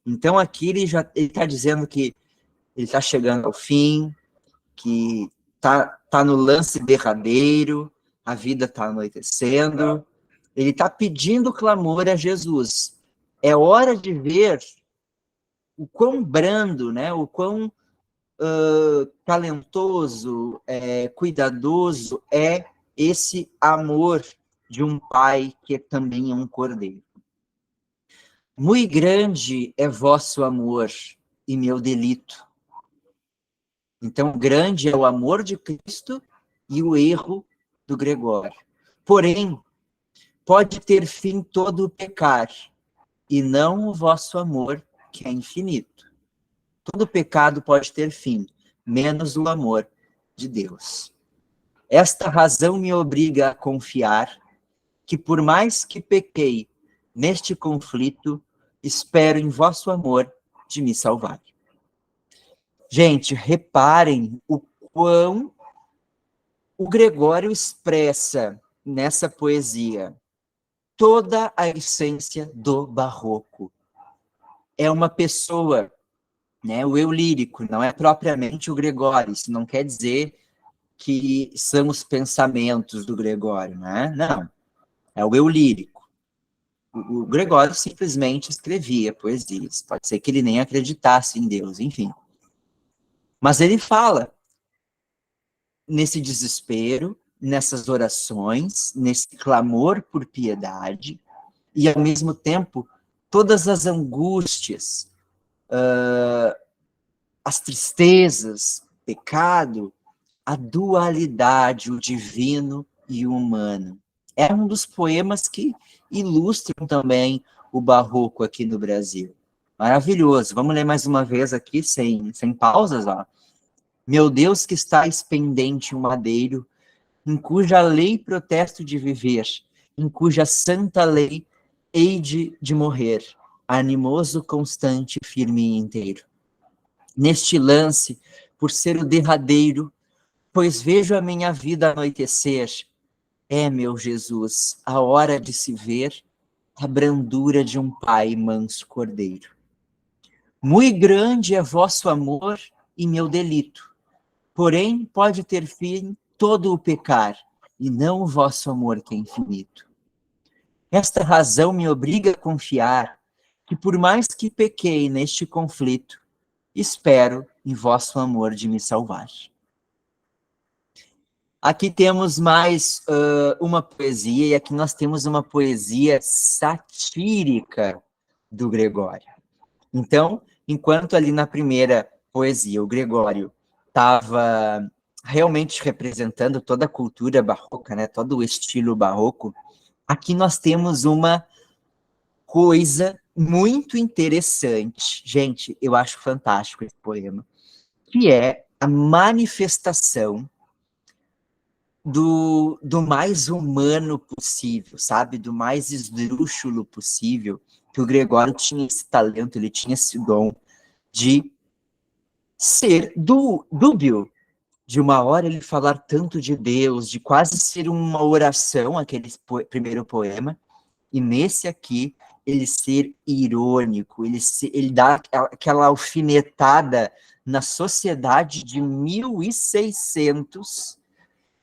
Então, aqui ele está dizendo que ele está chegando ao fim, que tá no lance derradeiro, a vida está anoitecendo. Ele está pedindo clamor a Jesus. É hora de ver o quão brando, né, o quão talentoso, cuidadoso é esse amor de um pai que também é um cordeiro. Muito grande é vosso amor e meu delito. Então, grande é o amor de Cristo e o erro do Gregório. Porém, pode ter fim todo o pecar, e não o vosso amor, que é infinito. Todo pecado pode ter fim, menos o amor de Deus. Esta razão me obriga a confiar que, por mais que pequei neste conflito, espero em vosso amor de me salvar. Gente, reparem o quão o Gregório expressa nessa poesia toda a essência do barroco. É uma pessoa, né, o eu lírico, não é propriamente o Gregório, isso não quer dizer que são os pensamentos do Gregório, né? Não, é o eu lírico. O Gregório simplesmente escrevia poesias, pode ser que ele nem acreditasse em Deus, enfim. Mas ele fala nesse desespero, nessas orações, nesse clamor por piedade, e ao mesmo tempo, todas as angústias, as tristezas, pecado, a dualidade, o divino e o humano. É um dos poemas que ilustram também o barroco aqui no Brasil. Maravilhoso. Vamos ler mais uma vez aqui, sem pausas, ó. Meu Deus, que estais pendente um madeiro, em cuja lei protesto de viver, em cuja santa lei hei de morrer, animoso, constante, firme e inteiro. Neste lance, por ser o derradeiro, pois vejo a minha vida anoitecer, é, meu Jesus, a hora de se ver a brandura de um pai manso cordeiro. Muito grande é vosso amor e meu delito, porém pode ter fim todo o pecar, e não o vosso amor que é infinito. Esta razão me obriga a confiar que, por mais que pequei neste conflito, espero em vosso amor de me salvar. Aqui temos mais uma poesia, e aqui nós temos uma poesia satírica do Gregório. Então, enquanto ali na primeira poesia o Gregório estava realmente representando toda a cultura barroca, né, todo o estilo barroco, aqui nós temos uma coisa muito interessante. Gente, eu acho fantástico esse poema, que é a manifestação do mais humano possível, sabe? Do mais esdrúxulo possível, que o Gregório tinha esse talento, ele tinha esse dom de ser dúbio, de uma hora ele falar tanto de Deus, de quase ser uma oração, aquele primeiro poema, e nesse aqui, ele ser irônico, ele dá aquela alfinetada na sociedade de 1600.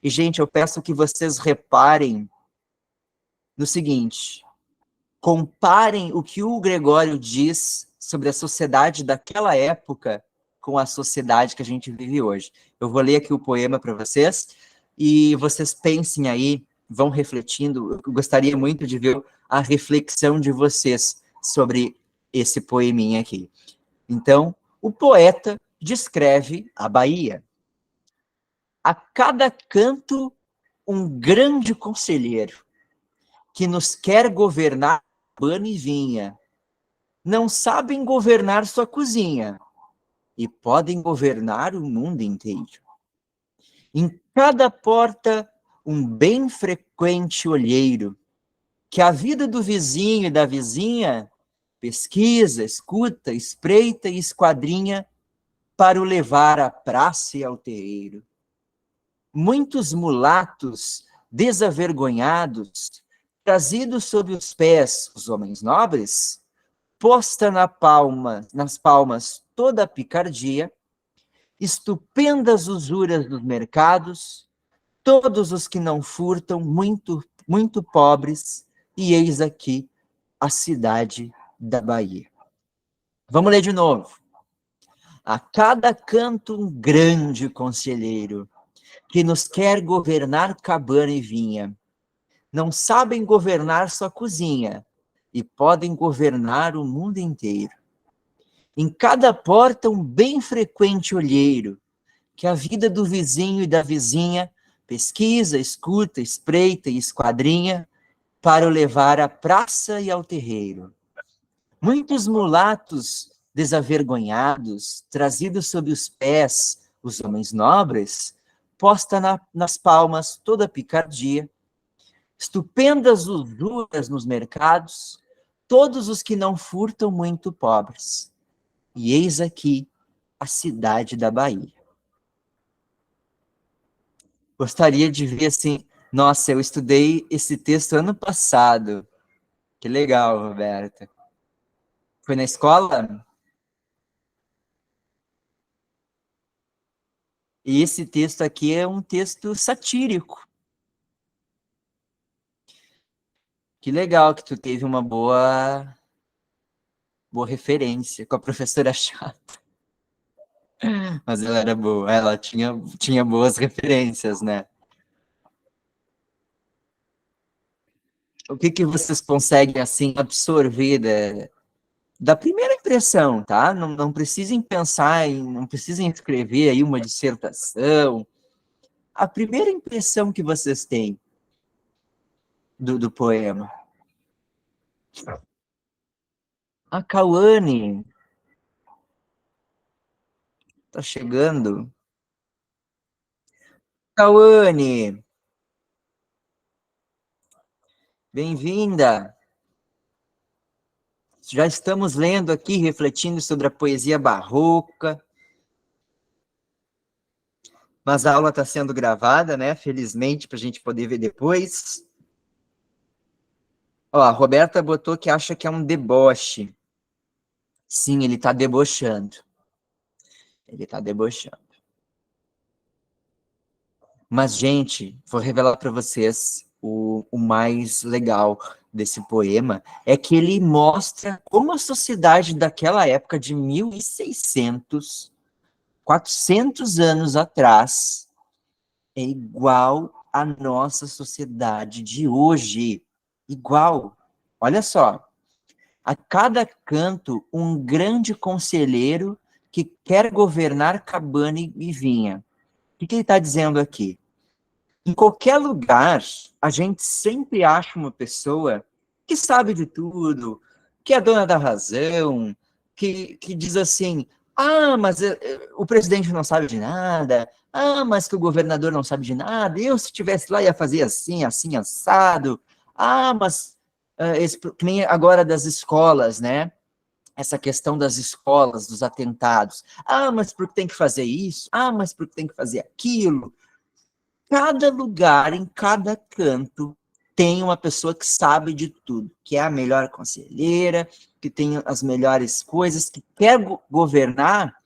E, gente, eu peço que vocês reparem no seguinte: comparem o que o Gregório diz sobre a sociedade daquela época com a sociedade que a gente vive hoje. Eu vou ler aqui o poema para vocês, e vocês pensem aí, vão refletindo. Eu gostaria muito de ver a reflexão de vocês sobre esse poeminha aqui. Então, o poeta descreve a Bahia. A cada canto, um grande conselheiro, que nos quer governar pano e vinha. Não sabem governar sua cozinha, e podem governar o mundo inteiro. Em cada porta, um bem frequente olheiro, que a vida do vizinho e da vizinha pesquisa, escuta, espreita e esquadrinha para o levar à praça e ao terreiro. Muitos mulatos desavergonhados, trazidos sob os pés os homens nobres, posta nas palmas toda a picardia, estupendas usuras dos mercados, todos os que não furtam, muito, muito pobres, e eis aqui a cidade da Bahia. Vamos ler de novo. A cada canto um grande conselheiro, que nos quer governar cabana e vinha. Não sabem governar sua cozinha, e podem governar o mundo inteiro. Em cada porta um bem frequente olheiro, que a vida do vizinho e da vizinha pesquisa, escuta, espreita e esquadrinha para o levar à praça e ao terreiro. Muitos mulatos desavergonhados, trazidos sob os pés os homens nobres, posta nas palmas toda a picardia, estupendas usuras nos mercados, todos os que não furtam muito pobres. E eis aqui a cidade da Bahia. Gostaria de ver assim, nossa, eu estudei esse texto ano passado. Que legal, Roberta. Foi na escola? E esse texto aqui é um texto satírico. Que legal que tu teve uma boa referência com a professora chata. Mas ela era boa, ela tinha boas referências, né? O que que vocês conseguem, assim, absorver da primeira impressão, tá? Não precisem pensar não precisem escrever aí uma dissertação. A primeira impressão que vocês têm do poema. A Cauane tá chegando. Cauane, bem-vinda. Já estamos lendo aqui, refletindo sobre a poesia barroca, mas a aula está sendo gravada, né? Felizmente, para a gente poder ver depois. Ó, a Roberta botou que acha que é um deboche. Sim, ele tá debochando. Ele tá debochando. Mas, gente, vou revelar para vocês o mais legal desse poema, é que ele mostra como a sociedade daquela época de 1600, 400 anos atrás, é igual à nossa sociedade de hoje. Igual. Olha só. A cada canto, um grande conselheiro que quer governar cabana e vinha. O que ele está dizendo aqui? Em qualquer lugar, a gente sempre acha uma pessoa que sabe de tudo, que é dona da razão, que diz assim: ah, mas o presidente não sabe de nada, ah, mas que o governador não sabe de nada, eu se estivesse lá ia fazer assim, assim, assado, ah, mas que nem agora das escolas, né? Essa questão das escolas, dos atentados. Ah, mas porque tem que fazer isso? Ah, mas porque tem que fazer aquilo? Cada lugar, em cada canto, tem uma pessoa que sabe de tudo, que é a melhor conselheira, que tem as melhores coisas, que quer governar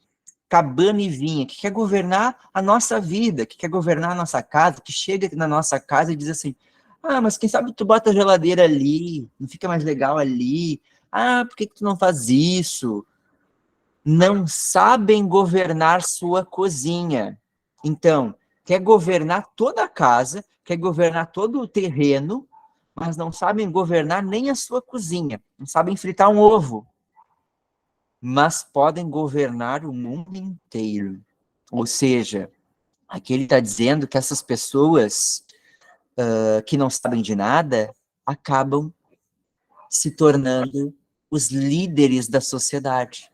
cabana e vinha, que quer governar a nossa vida, que quer governar a nossa casa, que chega na nossa casa e diz assim: ah, mas quem sabe tu bota a geladeira ali, não fica mais legal ali? Ah, por que tu não faz isso? Não sabem governar sua cozinha. Então, quer governar toda a casa, quer governar todo o terreno, mas não sabem governar nem a sua cozinha. Não sabem fritar um ovo, mas podem governar o mundo inteiro. Ou seja, aqui ele está dizendo que essas pessoas que não sabem de nada acabam se tornando os líderes da sociedade.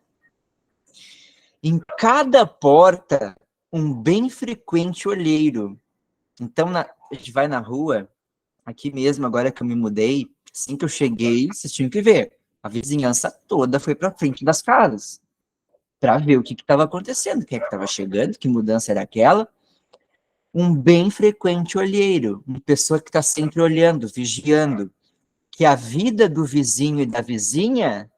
Em cada porta, um bem frequente olheiro. Então, a gente vai na rua, aqui mesmo, agora que eu me mudei, assim que eu cheguei, vocês tinham que ver. A vizinhança toda foi para frente das casas, para ver o que estava acontecendo, quem é que estava chegando, que mudança era aquela. Um bem frequente olheiro, uma pessoa que está sempre olhando, vigiando, que a vida do vizinho e da vizinha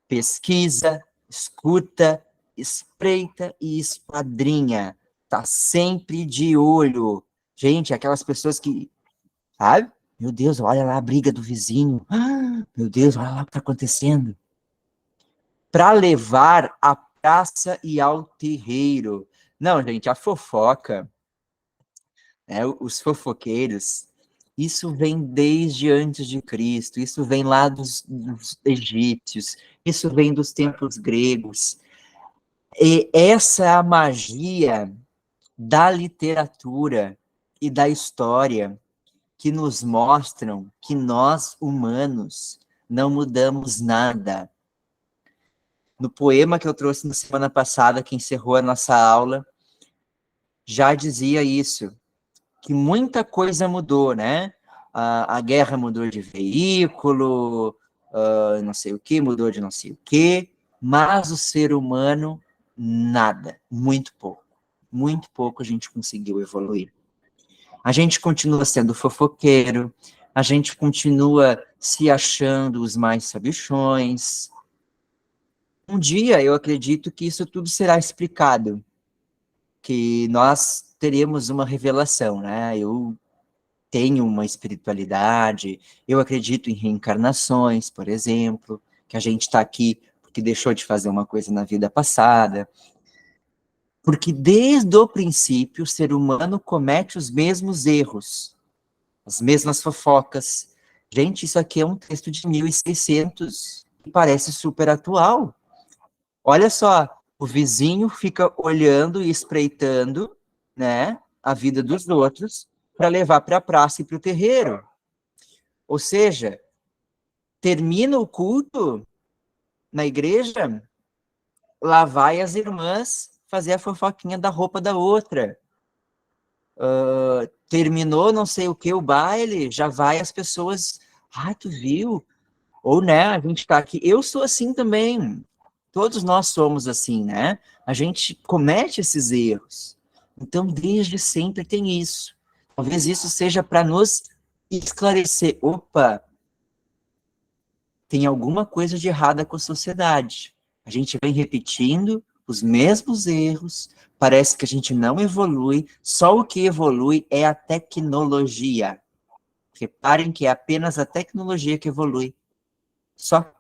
pesquisa, escuta, espreita e esquadrinha. Tá sempre de olho. Gente, aquelas pessoas que, sabe? Meu Deus, olha lá a briga do vizinho. Ah, meu Deus, olha lá o que está acontecendo. Para levar à praça e ao terreiro. Não, gente, a fofoca, né, os fofoqueiros, isso vem desde antes de Cristo, isso vem lá dos egípcios, isso vem dos tempos gregos. E essa é a magia da literatura e da história que nos mostram que nós, humanos, não mudamos nada. No poema que eu trouxe na semana passada, que encerrou a nossa aula, já dizia isso, que muita coisa mudou, né? A guerra mudou de veículo, não sei o que, mudou de não sei o que, mas o ser humano, nada, muito pouco a gente conseguiu evoluir. A gente continua sendo fofoqueiro, a gente continua se achando os mais sabichões. Um dia eu acredito que isso tudo será explicado, que nós teremos uma revelação, né? Eu tenho uma espiritualidade, eu acredito em reencarnações, por exemplo, que a gente está aqui porque deixou de fazer uma coisa na vida passada, porque desde o princípio o ser humano comete os mesmos erros, as mesmas fofocas. Gente, isso aqui é um texto de 1600 e parece super atual. Olha só, o vizinho fica olhando e espreitando, né, a vida dos outros para levar para a praça e para o terreiro. Ou seja, termina o culto na igreja, lá vai as irmãs fazer a fofoquinha da roupa da outra. Terminou não sei o que o baile, já vai as pessoas, ah, tu viu? Ou, né, a gente tá aqui, eu sou assim também, todos nós somos assim, né? A gente comete esses erros. Então, desde sempre tem isso. Talvez isso seja para nos esclarecer. Opa, tem alguma coisa de errada com a sociedade. A gente vem repetindo os mesmos erros, parece que a gente não evolui, só o que evolui é a tecnologia. Reparem que é apenas a tecnologia que evolui. Só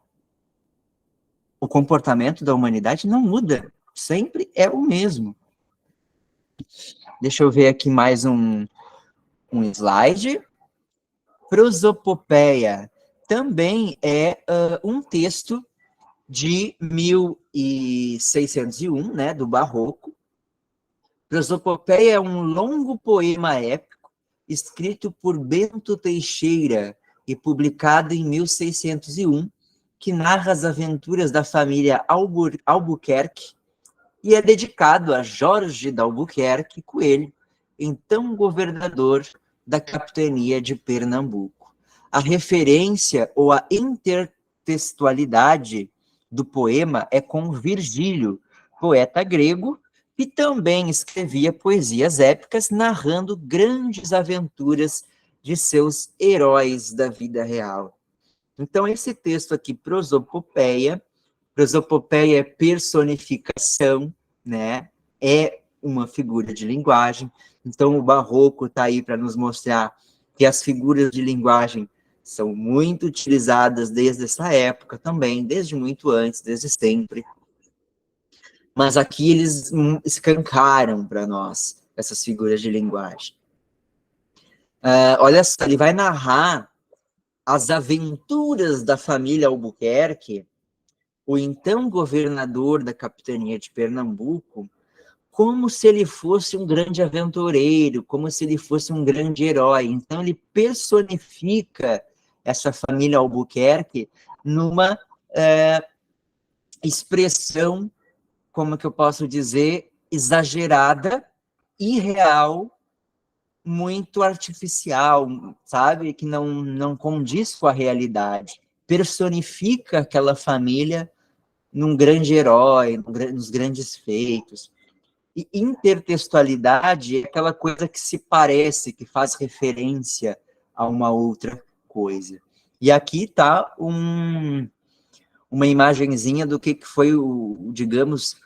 o comportamento da humanidade não muda, sempre é o mesmo. Deixa eu ver aqui mais um slide. Prosopopeia também é um texto de 1601, né, do Barroco. Prosopopeia é um longo poema épico escrito por Bento Teixeira e publicado em 1601, que narra as aventuras da família Albuquerque e é dedicado a Jorge de Albuquerque Coelho, então governador da capitania de Pernambuco. A referência ou a intertextualidade do poema é com Virgílio, poeta grego, que também escrevia poesias épicas narrando grandes aventuras de seus heróis da vida real. Então, esse texto aqui, prosopopeia é personificação, né? É uma figura de linguagem. Então, o Barroco está aí para nos mostrar que as figuras de linguagem são muito utilizadas desde essa época também, desde muito antes, desde sempre. Mas aqui eles escancaram para nós essas figuras de linguagem. Olha só, ele vai narrar as aventuras da família Albuquerque, o então governador da capitania de Pernambuco, como se ele fosse um grande aventureiro, como se ele fosse um grande herói. Então, ele personifica essa família Albuquerque numa expressão, como que eu posso dizer, exagerada, irreal, muito artificial, sabe? Que não condiz com a realidade. Personifica aquela família num grande herói, nos grandes feitos. E intertextualidade é aquela coisa que se parece, que faz referência a uma outra coisa. E aqui está uma imagenzinha do que foi digamos,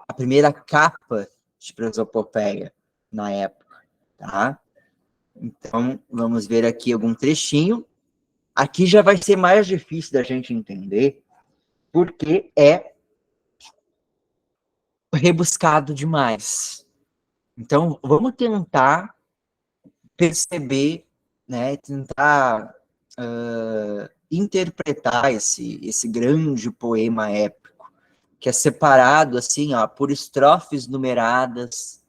a primeira capa de Prosopopeia na época, tá? Então, vamos ver aqui algum trechinho. Aqui já vai ser mais difícil da gente entender, porque é rebuscado demais. Então, vamos tentar perceber, né, tentar interpretar esse grande poema épico, que é separado, assim, ó, por estrofes numeradas.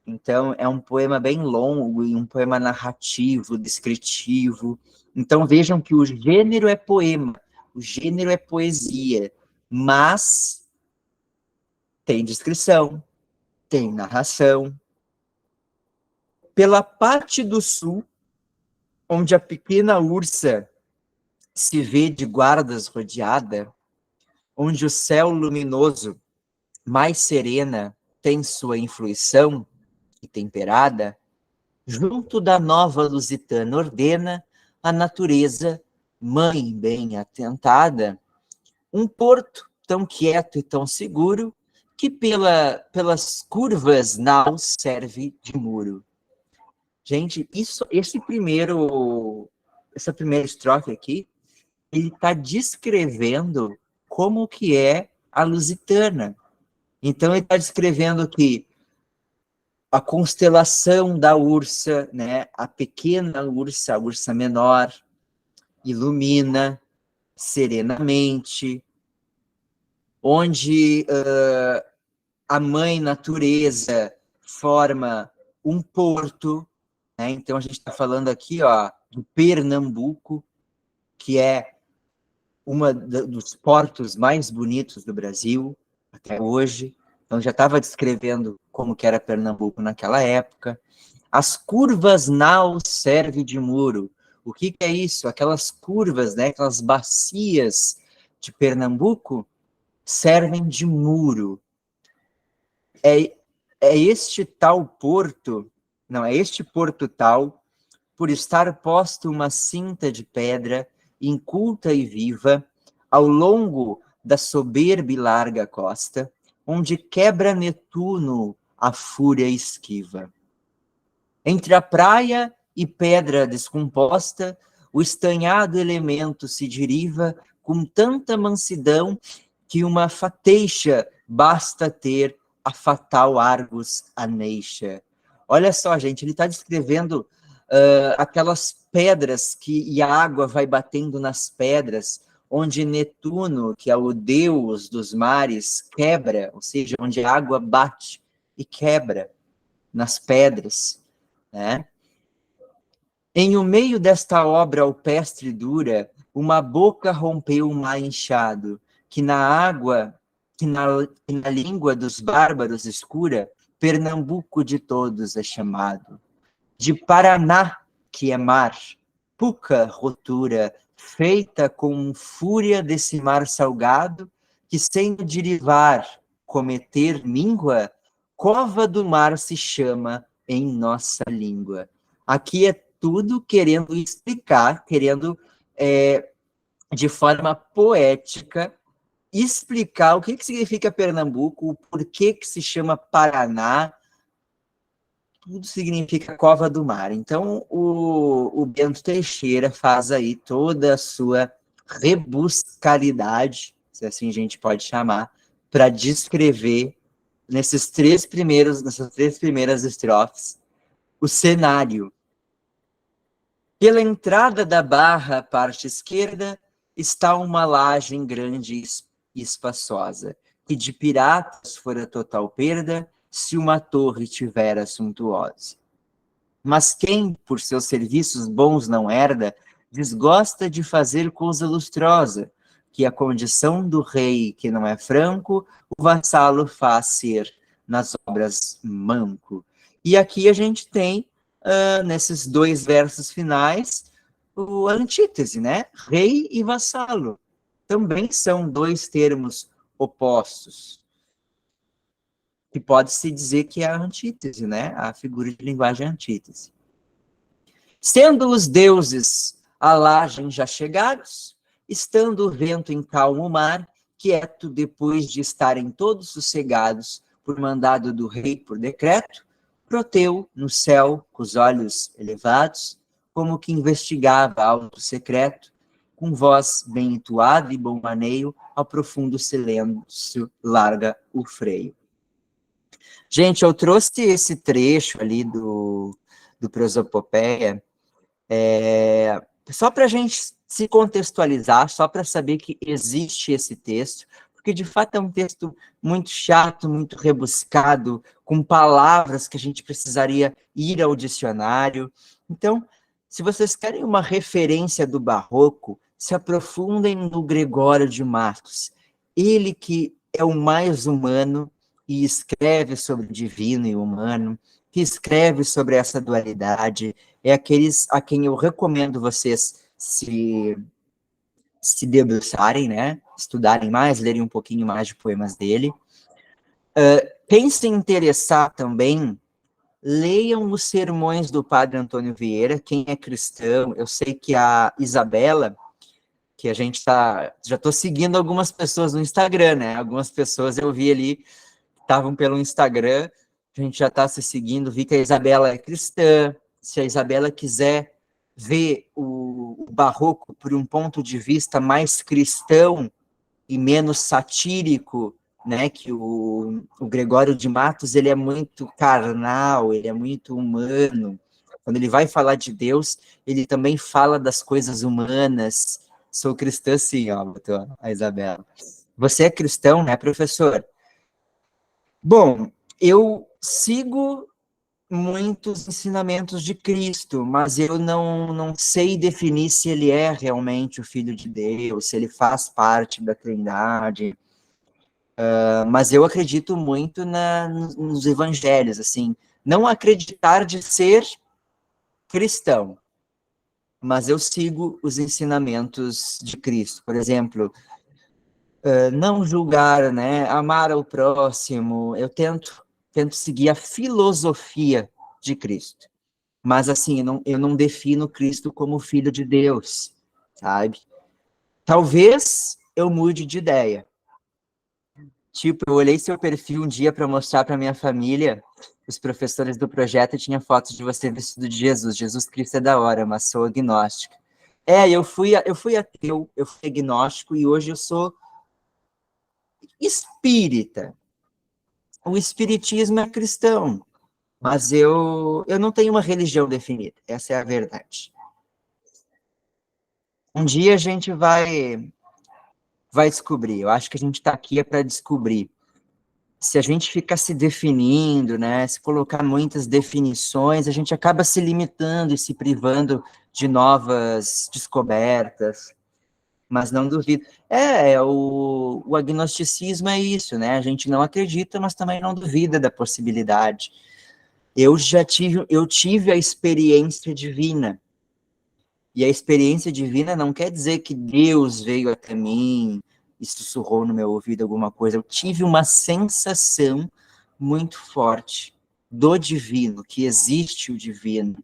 Então, é um poema bem longo e um poema narrativo, descritivo. Então, vejam que o gênero é poema, o gênero é poesia, mas tem descrição, tem narração. Pela parte do sul, onde a pequena ursa se vê de guardas rodeada, onde o céu luminoso, mais serena, tem sua influição e temperada, junto da nova Lusitana ordena a natureza, mãe bem atentada, um porto tão quieto e tão seguro, que pelas curvas naus serve de muro. Gente, essa primeira estrofe aqui, ele está descrevendo como que é a Lusitana. Então, ele está descrevendo que a constelação da Ursa, né, a pequena Ursa, a Ursa menor, ilumina serenamente, onde a mãe natureza forma um porto, né? Então, a gente está falando aqui, ó, do Pernambuco, que é dos portos mais bonitos do Brasil, até hoje. Então, já estava descrevendo como que era Pernambuco naquela época. As curvas naus servem de muro. O que é isso? Aquelas curvas, né, aquelas bacias de Pernambuco servem de muro. É este tal porto, não, é este porto tal, por estar posto uma cinta de pedra, inculta e viva, ao longo da soberba e larga costa, onde quebra Netuno a fúria esquiva. Entre a praia e pedra descomposta, o estanhado elemento se deriva com tanta mansidão que uma fateixa basta ter a fatal Argus aneixa. Olha só, gente, ele está descrevendo aquelas pedras e a água vai batendo nas pedras, onde Netuno, que é o deus dos mares, quebra, ou seja, onde a água bate e quebra nas pedras, né? Em o meio desta obra alpestre dura, uma boca rompeu um mar inchado, que na água, que na língua dos bárbaros escura, Pernambuco de todos é chamado. De Paraná, que é mar, puca rotura, feita com fúria desse mar salgado, que sem derivar, cometer míngua, cova do mar se chama em nossa língua. Aqui é tudo querendo explicar, querendo, de forma poética, explicar o que significa Pernambuco, o porquê que se chama Paraná, tudo significa cova do mar. Então, o Bento Teixeira faz aí toda a sua rebuscalidade, se assim a gente pode chamar, para descrever nessas três primeiras estrofes o cenário. Pela entrada da barra, parte esquerda, está uma lajem grande e espaçosa, que de piratas fora total perda, se uma torre tivera suntuosa. Mas quem, por seus serviços bons não herda, desgosta de fazer coisa lustrosa, que a condição do rei, que não é franco, o vassalo faz ser nas obras manco. E aqui a gente tem, nesses dois versos finais, a antítese, né? Rei e vassalo. Também são dois termos opostos, que pode-se dizer que é a antítese, né? A figura de linguagem antítese. Sendo os deuses a lajem já chegados, estando o vento em calmo mar, quieto depois de estarem todos sossegados, por mandado do rei por decreto, Proteu no céu, com os olhos elevados, como que investigava algo secreto, com voz bem entoada e bom maneio, ao profundo silêncio larga o freio. Gente, eu trouxe esse trecho ali do Prosopopeia, só para a gente se contextualizar, só para saber que existe esse texto, porque de fato é um texto muito chato, muito rebuscado, com palavras que a gente precisaria ir ao dicionário. Então, se vocês querem uma referência do Barroco, se aprofundem no Gregório de Matos. Ele que é o mais humano e escreve sobre o divino e o humano, que escreve sobre essa dualidade, é aqueles a quem eu recomendo vocês se debruçarem, né? Estudarem mais, lerem um pouquinho mais de poemas dele. Quem se interessar também, leiam os sermões do Padre Antônio Vieira, quem é cristão. Eu sei que a Isabela, que a gente já estou seguindo algumas pessoas no Instagram, né? Algumas pessoas eu vi ali, estavam pelo Instagram, a gente já está se seguindo, vi que a Isabela é cristã. Se a Isabela quiser ver o Barroco por um ponto de vista mais cristão e menos satírico, né, que o Gregório de Matos, ele é muito carnal, ele é muito humano. Quando ele vai falar de Deus, ele também fala das coisas humanas. Sou cristã, sim, ó, botou a Isabela. Você é cristão, né, professor? Bom, eu sigo muitos ensinamentos de Cristo, mas eu não sei definir se ele é realmente o Filho de Deus, se ele faz parte da Trindade, mas eu acredito muito nos evangelhos, assim, não acreditar de ser cristão, mas eu sigo os ensinamentos de Cristo. Por exemplo, não julgar, né, amar ao próximo, eu tento seguir a filosofia de Cristo. Mas, assim, eu não defino Cristo como Filho de Deus. sabe? Talvez eu mude de ideia. Tipo, eu olhei seu perfil um dia para mostrar para minha família, os professores do projeto tinham fotos de você vestido de Jesus. Jesus Cristo é da hora, mas sou agnóstico. Eu fui ateu, eu fui agnóstico e hoje eu sou espírita. O espiritismo é cristão, mas eu não tenho uma religião definida, essa é a verdade. Um dia a gente vai descobrir, eu acho que a gente está aqui para descobrir. Se a gente ficar se definindo, né, se colocar muitas definições, a gente acaba se limitando e se privando de novas descobertas, mas não duvido. O agnosticismo é isso, né? A gente não acredita, mas também não duvida da possibilidade. Eu tive a experiência divina. E a experiência divina não quer dizer que Deus veio até mim e sussurrou no meu ouvido alguma coisa. Eu tive uma sensação muito forte do divino, que existe o divino.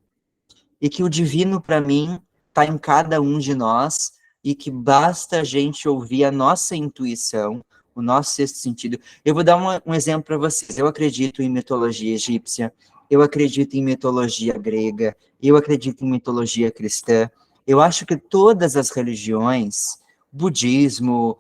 E que o divino, para mim, está em cada um de nós e que basta a gente ouvir a nossa intuição, o nosso sexto sentido. Eu vou dar um exemplo para vocês. Eu acredito em mitologia egípcia, eu acredito em mitologia grega, eu acredito em mitologia cristã. Eu acho que todas as religiões, budismo,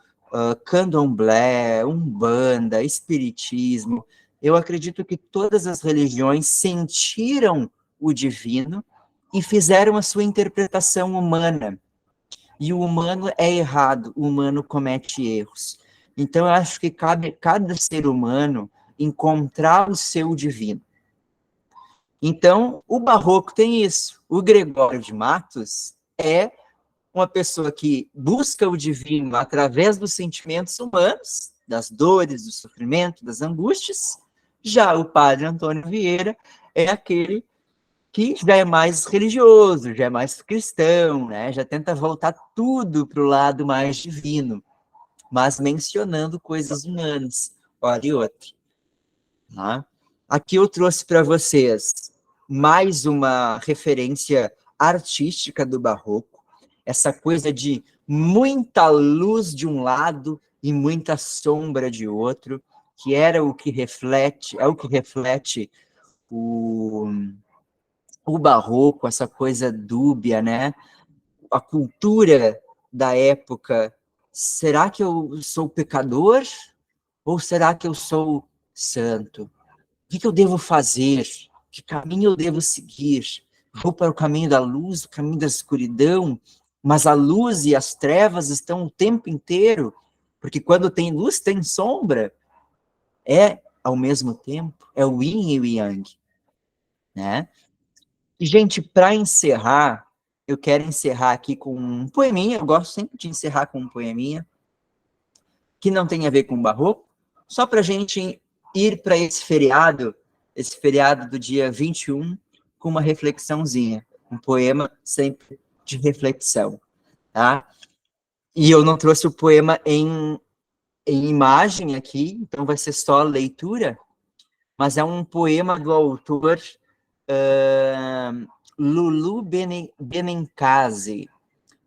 candomblé, umbanda, espiritismo, eu acredito que todas as religiões sentiram o divino e fizeram a sua interpretação humana. E o humano é errado, o humano comete erros. Então, eu acho que cabe cada ser humano encontrar o seu divino. Então, o barroco tem isso. O Gregório de Matos é uma pessoa que busca o divino através dos sentimentos humanos, das dores, do sofrimento, das angústias. Já o padre Antônio Vieira é aquele que já é mais religioso, já é mais cristão, né? Já tenta voltar tudo para o lado mais divino, mas mencionando coisas humanas, hora e outra. Tá? Aqui eu trouxe para vocês mais uma referência artística do barroco, essa coisa de muita luz de um lado e muita sombra de outro, que era o que reflete, é o que reflete o, o barroco, essa coisa dúbia, né? A cultura da época. Será que eu sou pecador ou será que eu sou santo? O que eu devo fazer? Que caminho eu devo seguir? Vou para o caminho da luz, o caminho da escuridão, mas a luz e as trevas estão o tempo inteiro, porque quando tem luz, tem sombra. É ao mesmo tempo, é o yin e o yang, né? E, gente, para encerrar, eu quero encerrar aqui com um poeminha, eu gosto sempre de encerrar com um poeminha, que não tem a ver com o barroco, só para a gente ir para esse feriado do dia 21, com uma reflexãozinha, um poema sempre de reflexão, tá? E eu não trouxe o poema em imagem aqui, então vai ser só leitura, mas é um poema do autor Lulu Benincase,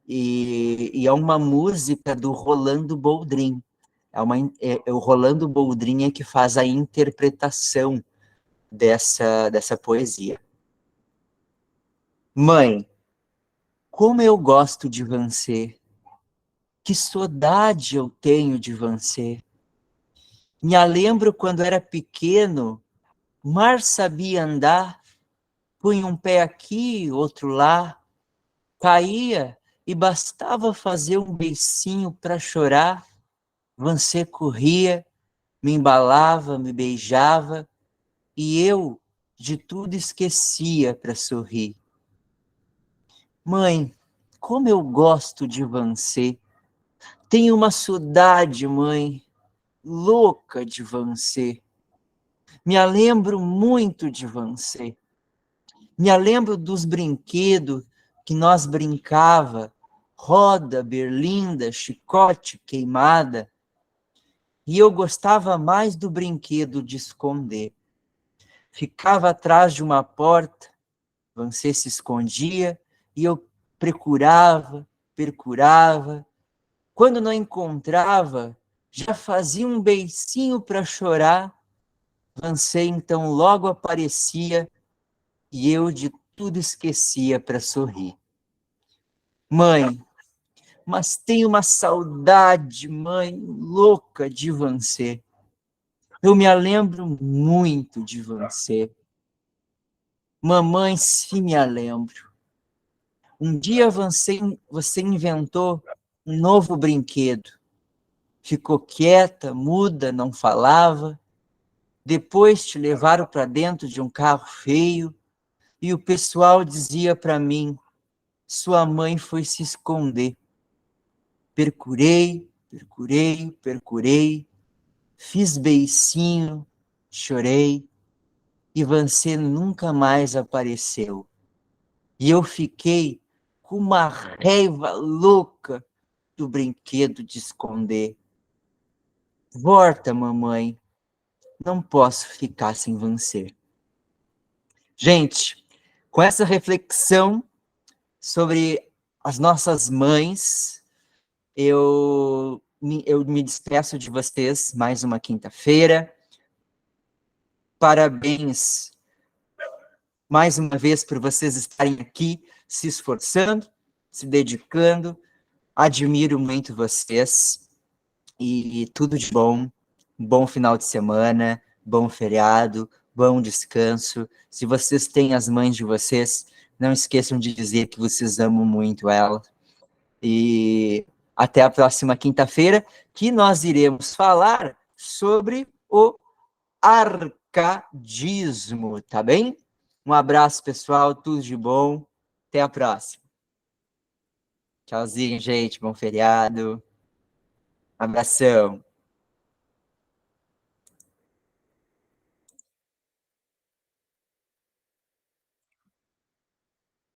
e é uma música do Rolando Boldrin. É o Rolando Boldrin que faz a interpretação dessa poesia. Mãe, como eu gosto de você, que saudade eu tenho de você. Me lembro quando era pequeno, mar sabia andar, punha um pé aqui, outro lá, caía e bastava fazer um beicinho para chorar. Você corria, me embalava, me beijava, e eu de tudo esquecia para sorrir. Mãe, como eu gosto de você. Tenho uma saudade, mãe, louca de você. Me lembro muito de você. Me lembro dos brinquedos que nós brincava, roda, berlinda, chicote, queimada. E eu gostava mais do brinquedo de esconder. Ficava atrás de uma porta, você se escondia, e eu procurava, percurava. Quando não encontrava, já fazia um beicinho para chorar. Vancei então logo aparecia e eu de tudo esquecia para sorrir. Mãe, mas tenho uma saudade, mãe, louca de você. Eu me lembro muito de você. Mamãe, se me lembro. Um dia você inventou um novo brinquedo. Ficou quieta, muda, não falava. Depois te levaram para dentro de um carro feio e o pessoal dizia para mim, sua mãe foi se esconder. Percurei, percurei, percurei, fiz beicinho, chorei e você nunca mais apareceu. E eu fiquei com uma raiva louca do brinquedo de esconder. Volta, mamãe, não posso ficar sem você. Gente, com essa reflexão sobre as nossas mães, eu me despeço de vocês mais uma quinta-feira. Parabéns mais uma vez por vocês estarem aqui se esforçando, se dedicando. Admiro muito vocês e tudo de bom. Bom final de semana, bom feriado, bom descanso. Se vocês têm as mães de vocês, não esqueçam de dizer que vocês amam muito elas. E até a próxima quinta-feira, que nós iremos falar sobre o arcadismo, tá bem? Um abraço, pessoal, tudo de bom. Até a próxima. Tchauzinho, gente, bom feriado. Abração.